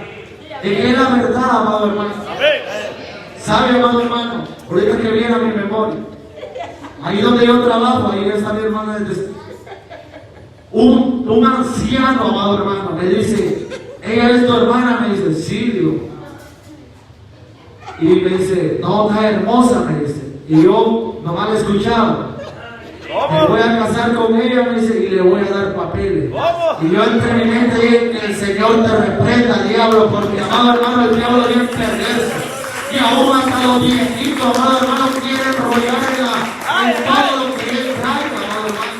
es la verdad, amado hermano. ¿Sabe, amado hermano? Ahorita que viene a mi memoria, ahí donde yo trabajo, ahí está mi hermana del destino. Un anciano, amado hermano, me dice: ella es tu hermana. Me dice: sí, digo. Y me dice: no, está hermosa, me dice. Y yo nomás la escuchaba. Me voy a casar con ella, me dice, y le voy a dar papeles. Y yo entre mi mente dije: que el Señor te reprenda, diablo, porque, amado hermano, el diablo es bien perverso. Y aún hasta los viejitos, amado hermano, quieren enrollarla en todo lo que él traiga, amado hermano.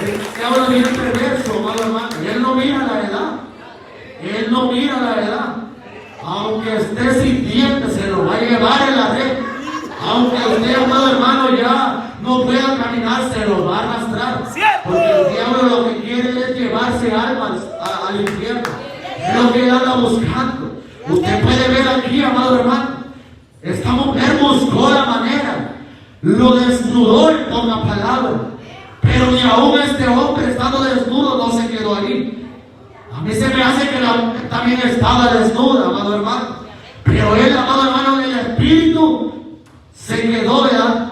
El diablo es bien perverso, amado hermano. Y él no mira la edad. Él no mira la edad. Aunque esté sin dientes, se lo va a llevar en la red. Aunque usted, amado hermano, ya no pueda caminar, se lo va a arrastrar. Porque el diablo lo que quiere es llevarse almas al infierno. Es lo que él anda buscando. Usted puede ver aquí, amado hermano, esta mujer buscó la manera, lo desnudó en pocas palabras, pero ni aún este hombre, estando desnudo, no se quedó ahí. A mí se me hace que la mujer también estaba desnuda, amado hermano, pero él, amado hermano, en el espíritu se quedó, ¿verdad?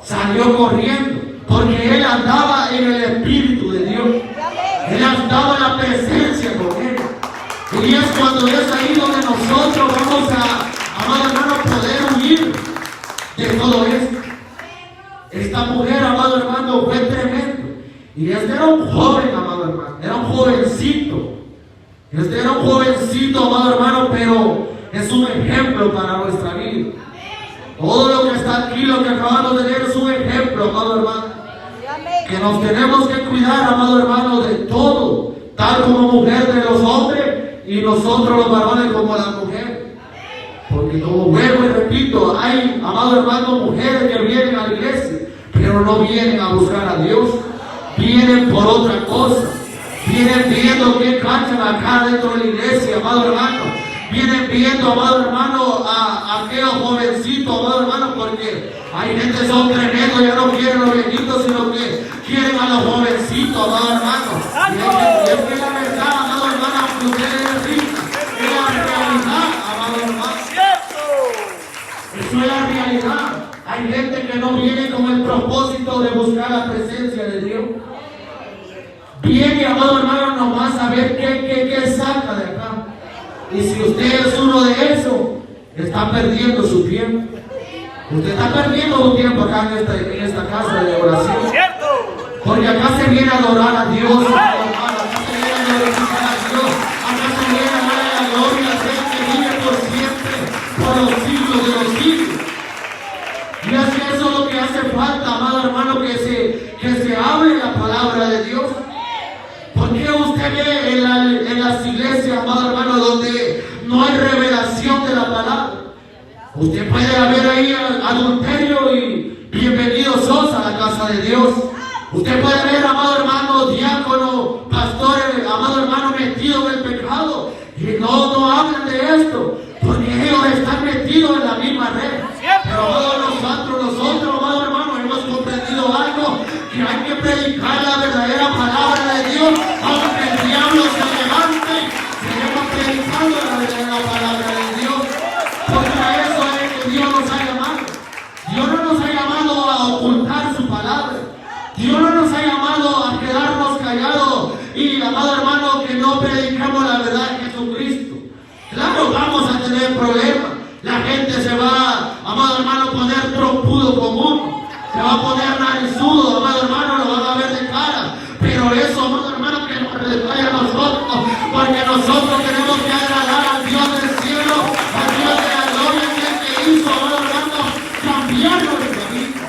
Salió corriendo, porque él andaba en el espíritu de Dios. Él andaba en la presencia con él. Y es cuando es ahí donde nosotros vamos a, amado hermano, poder huir de todo esto. Esta mujer, amado hermano, fue tremendo. Y este era un joven, amado hermano, era un jovencito. Este era un jovencito, amado hermano, pero es un ejemplo para nuestra vida. Todo lo que está aquí, lo que acabamos de leer, es un ejemplo, amado hermano. Que nos tenemos que cuidar, amado hermano, de todo, tal como mujer de los hombres y nosotros los varones como las mujeres. Porque como vuelvo y repito, hay, amado hermano, mujeres que vienen a la iglesia, pero no vienen a buscar a Dios, vienen por otra cosa, vienen viendo qué cachan acá dentro de la iglesia, amado hermano, vienen viendo, amado hermano, a aquellos jovencitos, amado hermano, porque hay gente que son tremendos, ya no quieren los viejitos, sino que quieren a los jovencitos, amado hermano. Y es que la verdad, amado hermano, que ustedes es rica, es la realidad, amado hermano. Eso es la realidad. Hay gente que no viene con el propósito de buscar la presencia de Dios. Viene, amado hermano, nomás a ver qué saca de acá. Y si usted es uno de esos, está perdiendo su tiempo. Usted está perdiendo un tiempo acá en esta casa de oración. Porque acá se viene a adorar a Dios, amado hermano. Acá se viene a glorificar a Dios. Acá se viene a darle la gloria a Dios que vive por siempre, por los siglos de los siglos. Y es que eso es lo que hace falta, amado hermano, que se hable la palabra de Dios. Porque usted ve en las iglesias, amado hermano, donde no hay revelación de la palabra? Usted puede haber ahí adulterio y bienvenidos sos a la casa de Dios. Usted puede ver, amado hermano, diácono, pastores, amado hermano, metidos en el pecado. Y no hablan de esto, porque ellos están metidos en la misma red. Pero nosotros, amado hermano, hemos comprendido algo, que hay que predicar la verdadera palabra de Dios, aunque el diablo se levante, seguimos predicando la verdadera palabra de Dios, porque a eso es que Dios nos ha llamado. Dios no nos ha llamado a ocultar su palabra. Dios no nos ha llamado a quedarnos callados y, amado hermano, que no predicamos la verdad de Jesucristo. Claro, vamos a tener problemas. La gente se va, amado hermano, a poner trompudo con uno. Se va a poner narizudo, amado hermano, lo van a ver de cara. Pero eso, amado hermano, que nos retrae a nosotros, porque nosotros tenemos que agradar al Dios del cielo, al Dios de la gloria, que hizo, amado hermano, cambiar nuestra vida.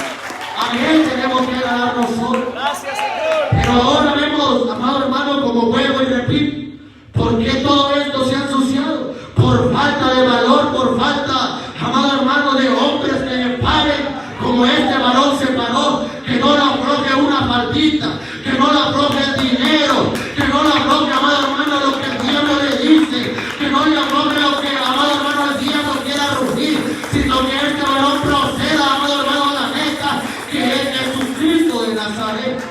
A Él tenemos que agradar nosotros. Gracias, Señor. Pero ahora vemos, amado hermano, como vuelvo y repito, ¿por qué todo esto se ha ensuciado? Por falta de valor, por falta, amado hermano, de hombres que le paren como este varón se paró, que no le afloje una faldita, que no le afloje el dinero, que no le afloje, amado hermano, lo que el diablo le dice, que no le afloje lo que, amado hermano, el diablo quiera rugir, sino que este varón proceda, amado hermano, a la meta, que es Jesucristo de Nazaret.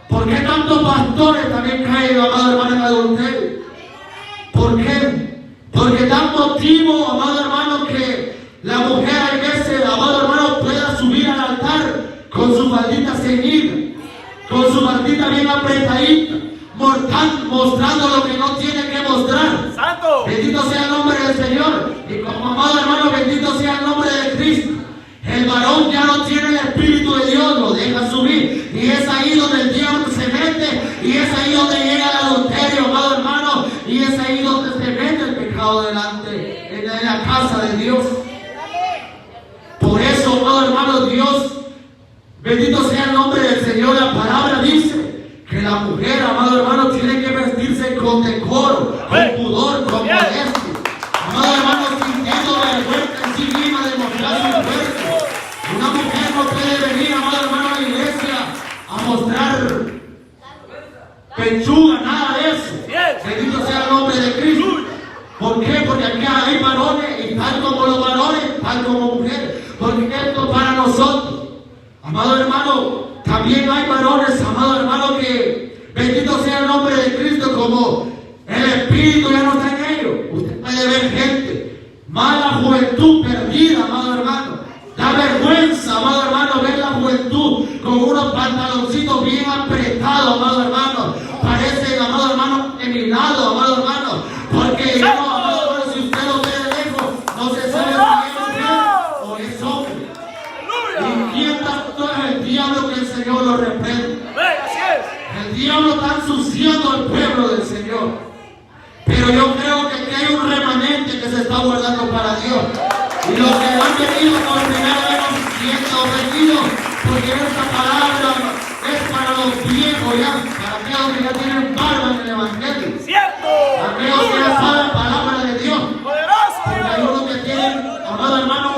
¿Por qué tantos pastores también caen, amado hermano, en adulterio? ¿Por qué? Porque dan motivo, amado hermano, que la mujer a veces, amado hermano, pueda subir al altar con su faldita ceñida, con su faldita bien apretadita, mostrando lo que no tiene que mostrar. Santo. Bendito sea el nombre del Señor. Y como, amado hermano, bendito sea el nombre de Cristo. El varón ya no tiene el Espíritu de Dios, lo deja subir. Y es ahí donde el diablo se mete. Y es ahí donde llega el adulterio, amado hermano. Y es ahí donde se mete el pecado delante, en la casa de Dios. Por eso, amado hermano, Dios, bendito sea el nombre del Señor. La palabra dice que la mujer, amado hermano, tiene que vestirse con decoro, con pudor, con modestia. Amado hermano, sintiendo vergüenza en sí misma de mostrar su cuerpo. Una mujer no puede venir, amado hermano, a la iglesia a mostrar pechuga, nada de eso. Bendito sea el nombre de Cristo. ¿Por qué? Porque aquí hay varones, y tal como los varones, tal como mujeres. Porque esto para nosotros, amado hermano, también hay varones, amado hermano, que bendito sea el nombre de Cristo, como el Espíritu ya no está en ellos. Usted puede ver gente, mala juventud perdida, amado hermano. Da vergüenza, amado hermano, ver la juventud con unos pantaloncitos bien apretados, amado hermano. Parecen, amado hermano, emilados, amado hermano. Porque ya no, amado hermano, si usted lo ve de lejos, no se sabe si es mujer o es hombre. Y quién tanto es el diablo que el Señor lo reprende. El diablo está ensuciando al pueblo del Señor. Pero yo creo que aquí hay un remanente que se está guardando para Dios. Y los que han venido por primera vez siendo ofendidos, porque esta palabra es para los viejos ya, para aquellos que ya tienen barba en el Evangelio. Cierto. Aquellos que ya saben la palabra de Dios. Poderoso Porque hay Dios. unos que tienen, amado hermano,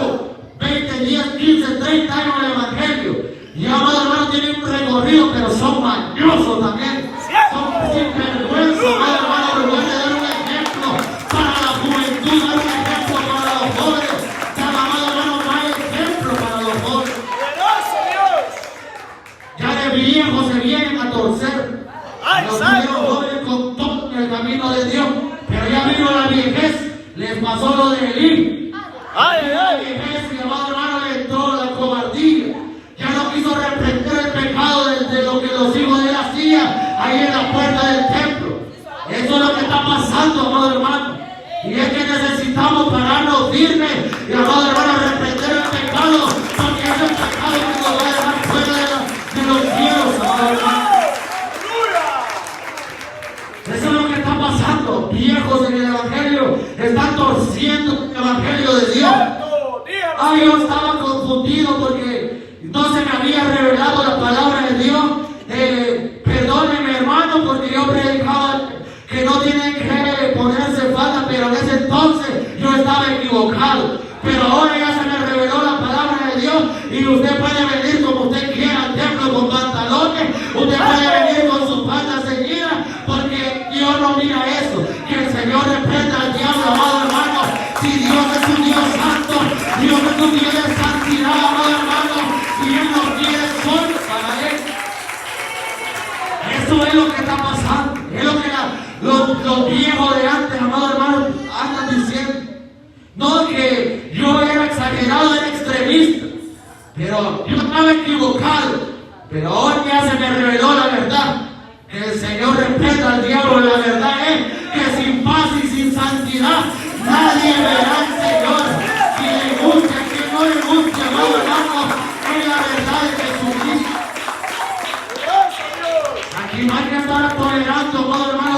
20, 10, 15, 30 años en el Evangelio. Y amado hermano, tienen un recorrido, pero son mañosos también. Son sinvergüenza, amado hermano, en lugar de dar un ejemplo para la juventud, dar un ejemplo para los jóvenes. Cada amado hermano, no hay ejemplo para los jóvenes. Poderoso Dios. Ya de viejos se vienen a torcer. Ay, Los santo. viejos jóvenes con todo en el camino de Dios. Pero ya vino la viejez, les pasó lo de Elí. Ay, ay, La ay. viejez, mi amado hermano, le entró la cobardía. Ya no quiso reprender el pecado de lo que los hijos de él hacían ahí en la puerta del templo. Eso es lo que está pasando, amado hermano. Y es que necesitamos pararnos firmes y, amado hermano, reprender el pecado, porque es el pecado que nos va a dejar fuera de los cielos, amado hermano. Eso es lo que está pasando. Viejos en el Evangelio están torciendo el Evangelio de Dios. Cierto. Dígame. Ah, yo estaba confundido porque no se me había revelado la palabra de Dios. Perdóneme, hermano, porque yo predicaba que no tienen que ponerse falda, pero en ese entonces yo estaba equivocado. Pero ahora ya se me reveló la palabra de Dios y usted puede venir como usted quiera al templo con pantalones, usted puede venir con su falda ceñida, porque Dios no mira eso. Que el Señor reprenda al diablo, amado hermano. Si Dios es un Dios santo, Dios es un Dios de santidad, amado hermano, y Él no quiere sol para Él. Eso es lo que está pasando. Es lo que los viejos de antes, amado hermano, andan diciendo. No que yo era exagerado, era extremista, pero yo estaba equivocado. Pero ahora ya se me reveló la verdad. Que el Señor reprenda al diablo. La verdad es que sin paz y sin santidad nadie verá al Señor. Si le gusta, que no le guste, amado hermano, es la verdad de Jesucristo. Aquí no hay que estar tolerando, amado hermano,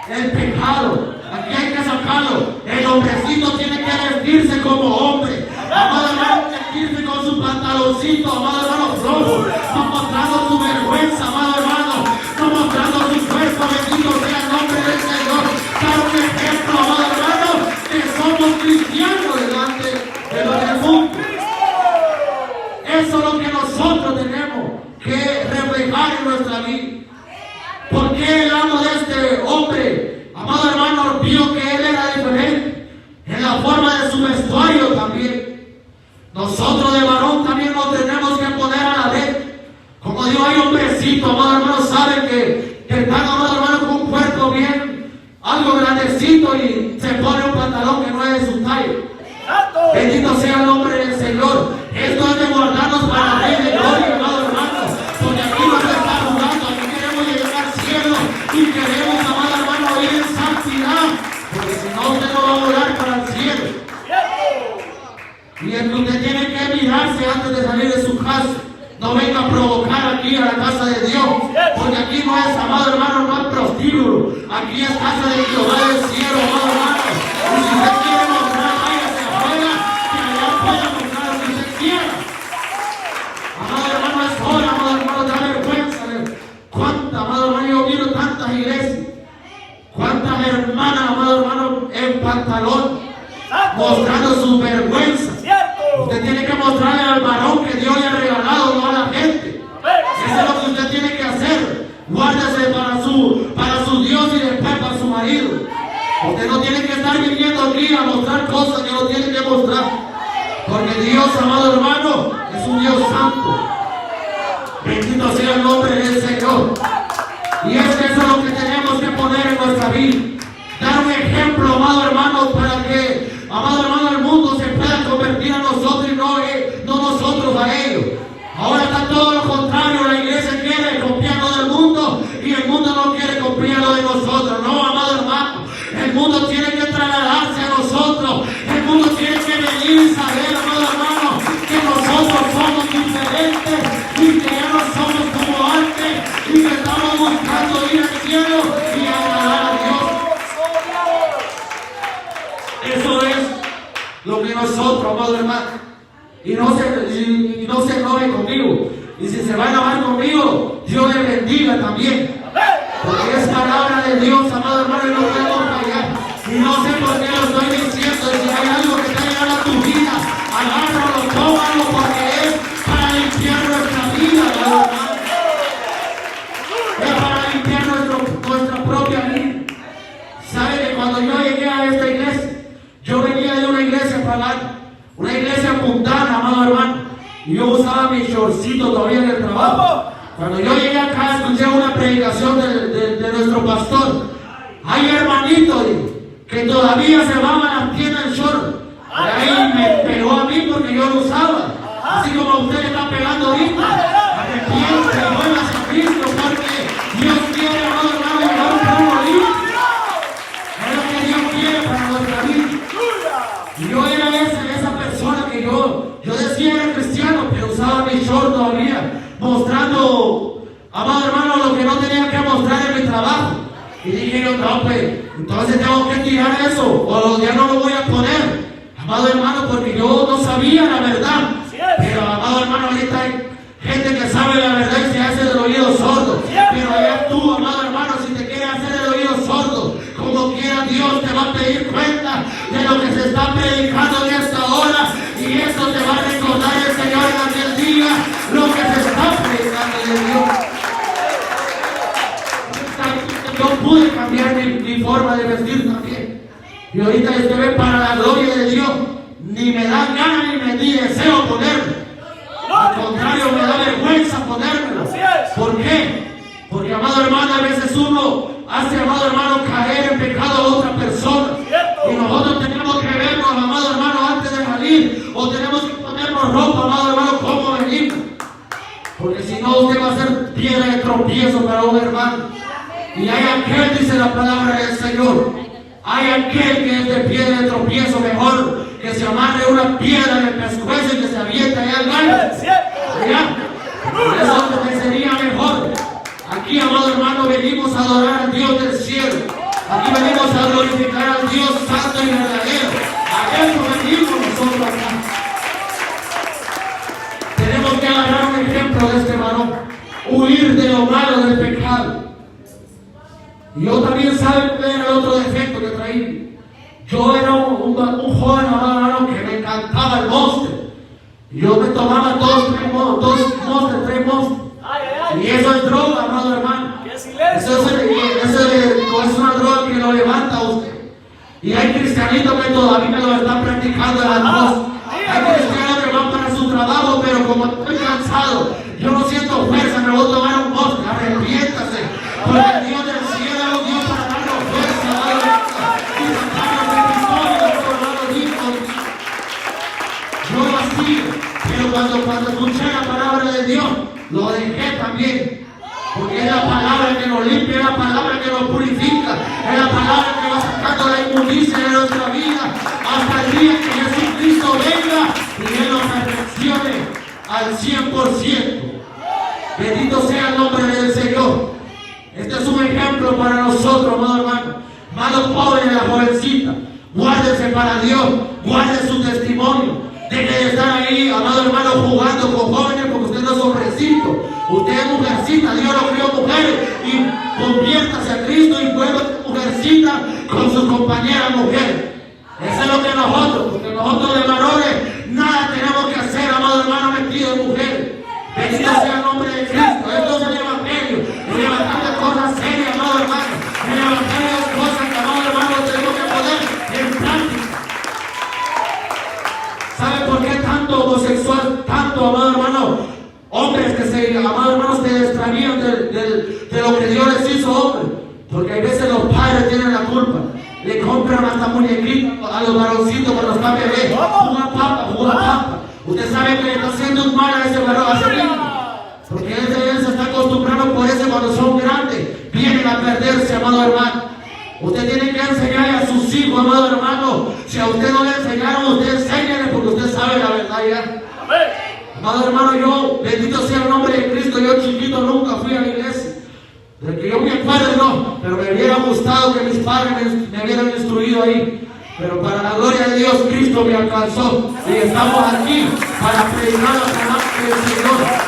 el pecado. Aquí hay que sacarlo. El hombrecito tiene que vestirse como hombre. Amado hermano, vestirse con su pantaloncito, amado hermano, flojo, no mostrando su vergüenza, amado hermano, no mostrando su cuerpo. Bendito sea el nombre del Señor. Dar un ejemplo, amado hermano, que somos cristianos delante de los del mundo. Eso es lo que nosotros tenemos que reflejar en nuestra vida. ¿Por qué el amo de este hombre, amado hermano, vio que él era diferente? En la forma de su vestuario también. Nosotros de varón también nos tenemos que poner a la vez. Como digo, hay hombrecitos, amado hermano, saben que están, amado hermano, con un cuerpo bien, algo grandecito y se pone un pantalón que no es de su talla. Bendito sea el nombre del Señor. Esto es de guardarnos para la ley de gloria, amado hermano. Porque aquí no se está jugando, aquí queremos llegar al cielo y queremos, amado hermano, ir en santidad. Porque si no, usted no va a volar para el cielo. Y el que usted tiene que mirarse antes de salir de su casa. No venga a provocar aquí a la casa de Dios. Porque aquí no es, amado hermano, no es prostíbulo. Aquí es casa de Jehová del cielo, amado hermano. Y si usted quiere mostrar, váyase afuera, que allá pueda mostrar lo que usted quiera. Amado hermano, es hora, amado hermano, da vergüenza. ¿Cuántas, amado hermano, yo miro tantas iglesias? ¿Cuántas hermanas, amado hermano, en pantalón, mostrando su vergüenza? Usted tiene que mostrarle al varón que Dios le ha regalado, no a la gente. Eso es lo que usted tiene que hacer. Guárdese para su Dios y después para su marido. Usted no tiene que estar viniendo aquí a mostrar cosas que no tiene que mostrar. Porque Dios, amado hermano, es un Dios santo. Bendito sea el nombre del Señor. Y es que eso es lo que tenemos que poner en nuestra vida. Dar un ejemplo, amado hermano, para que, amado hermano, el mundo se pueda convertir a nosotros y no nosotros a ellos. Ahora está todo lo contrario. La iglesia quiere copiarlo del mundo y el mundo no quiere copiarlo de nosotros. No, amado hermano. El mundo tiene que trasladarse a nosotros. El mundo tiene que venir y saber, amado hermano, que nosotros somos diferentes y que ya no somos como antes y que estamos buscando ir al cielo y agradar a Dios. Eso es lo que nosotros, amado hermano. Y no se enoje conmigo. Y si se va a enojar conmigo, Dios le bendiga también. Porque es palabra de Dios, amado hermano, y no podemos fallar. Y no sé por qué lo estoy diciendo. Si hay algo que te ha llegado a tu vida, agárralo, tómalo, porque es para limpiar nuestra vida, amado hermano. Es para limpiar nuestra propia vida. ¿Sabe que cuando yo llegué a esta iglesia, yo venía de una iglesia pagana, una iglesia mundana, amado hermano, y yo usaba mi shortcito todavía en el trabajo? Cuando yo llegué acá, escuché una predicación de nuestro pastor. Hay hermanitos que todavía se van a las tiendas en short. Y ahí me pegó a mí porque yo lo usaba. Así como a usted le está pegando ahorita. Arrepiente y vuelvas a Cristo, porque Dios quiere, amado hermano, llevar un pueblo limpio. Es lo que Dios quiere para nuestra vida. Y yo era esa persona que yo decía era cristiano, pero usaba mi short todavía, mostrando, amado hermano, lo que no tenía que mostrar en mi trabajo. Y dije yo, no, pues, entonces tengo que tirar eso, o ya no lo voy a poner, amado hermano, porque yo no sabía la verdad. Pero, amado hermano, ahorita hay gente que sabe la verdad y se hace del oído sordo. Pero ya tú, amado hermano, si te quieres hacer el oído sordo, como quiera Dios te va a pedir cuenta de lo que se está predicando en esta hora, y eso te va a recordar el Señor en aquel día, lo que se está predicando de Dios. Yo pude cambiar mi forma de vestir también, y ahorita usted ve, para la gloria de Dios, ni me da ganas ni deseo ponerme. Al contrario, me da vergüenza ponérmelo. ¿Por qué? Porque, amado hermano, a veces uno hace, amado hermano, caer en pecado a otra persona. Y nosotros tenemos que vernos, amado hermano, antes de salir, o tenemos que ponernos ropa, amado hermano, como venimos. Porque si no, usted va a ser piedra de tropiezo para un hermano. Y hay aquel, dice la palabra del Señor, hay aquel que es de piedra de tropiezo, mejor que se amarre una piedra en el pescuezo y que se avienta allá al baño. Eso sería mejor. Aquí, amado hermano, venimos a adorar al Dios del cielo. Aquí venimos a glorificar al Dios santo y verdadero. A eso venimos nosotros acá. Tenemos que agarrar un ejemplo de este varón. Huir de lo malo del pecado. Y yo también, ¿saben cuál era el otro defecto que traía? Yo era un joven, amado hermano, que me encantaba el Monster. Yo me tomaba tres Monster. Y eso es droga, amado hermano. Eso es una droga que lo levanta a usted. Y hay cristianitos que todavía lo están practicando en las cosas. Hay cristianos que van para su trabajo, pero como estoy cansado, yo no siento fuerza, me voy a tomar un Monster. Arrepiéntase, porque el Dios del cielo es un Dios para darnos fuerza, amado hermano, y sacarnos de victoria, hermano Dios. Yo lo hacía, pero cuando escuché la palabra de Dios, lo dejé también. Porque es la palabra que nos limpia, es la palabra que nos purifica, es la palabra que va sacando la inmundicia de nuestra vida hasta el día que Jesucristo venga y Él nos perfeccione al 100%. Bendito sea el nombre del Señor. Este es un ejemplo para nosotros, amado hermano. Malos pobres de la jovencita, guárdense para Dios, guarden su testimonio. Deje de estar ahí, amado hermano, jugando con jóvenes, porque usted no es hombrecito. Usted es mujercita, Dios lo crió mujer, y conviértase a Cristo y vuelva mujercita con sus compañeras mujeres. Eso es lo que nosotros, porque nosotros de varones nada tenemos que hacer, amado hermano, metido en mujeres. Bendito sea el nombre de Cristo. Esto es el Evangelio. El Evangelio es cosas serias, amado hermano. El Evangelio es cosas que, amado hermano, tenemos que poner en práctica. ¿Sabe por qué tanto homosexual, tanto, amado hermano, hombres que amado hermano, se extravían de lo que Dios les hizo hombre? Porque a veces los padres tienen la culpa. Le compran hasta muñequitos a los varoncitos cuando están bebés. Juega papa. Usted sabe que le está haciendo un mal a ese varón, a ese niño. Porque él se está acostumbrando por eso cuando son grandes. Vienen a perderse, amado hermano. Usted tiene que enseñarle a sus hijos, amado hermano. Si a usted no le enseñaron, usted enséñale porque usted sabe la verdad ya. Amado hermano, yo, bendito sea el nombre de Cristo, yo chiquito nunca fui a la iglesia. De que yo me acuerdo, no, pero me hubiera gustado que mis padres me hubieran instruido ahí. Pero para la gloria de Dios, Cristo me alcanzó. Y estamos aquí para predicar la palabra del Señor.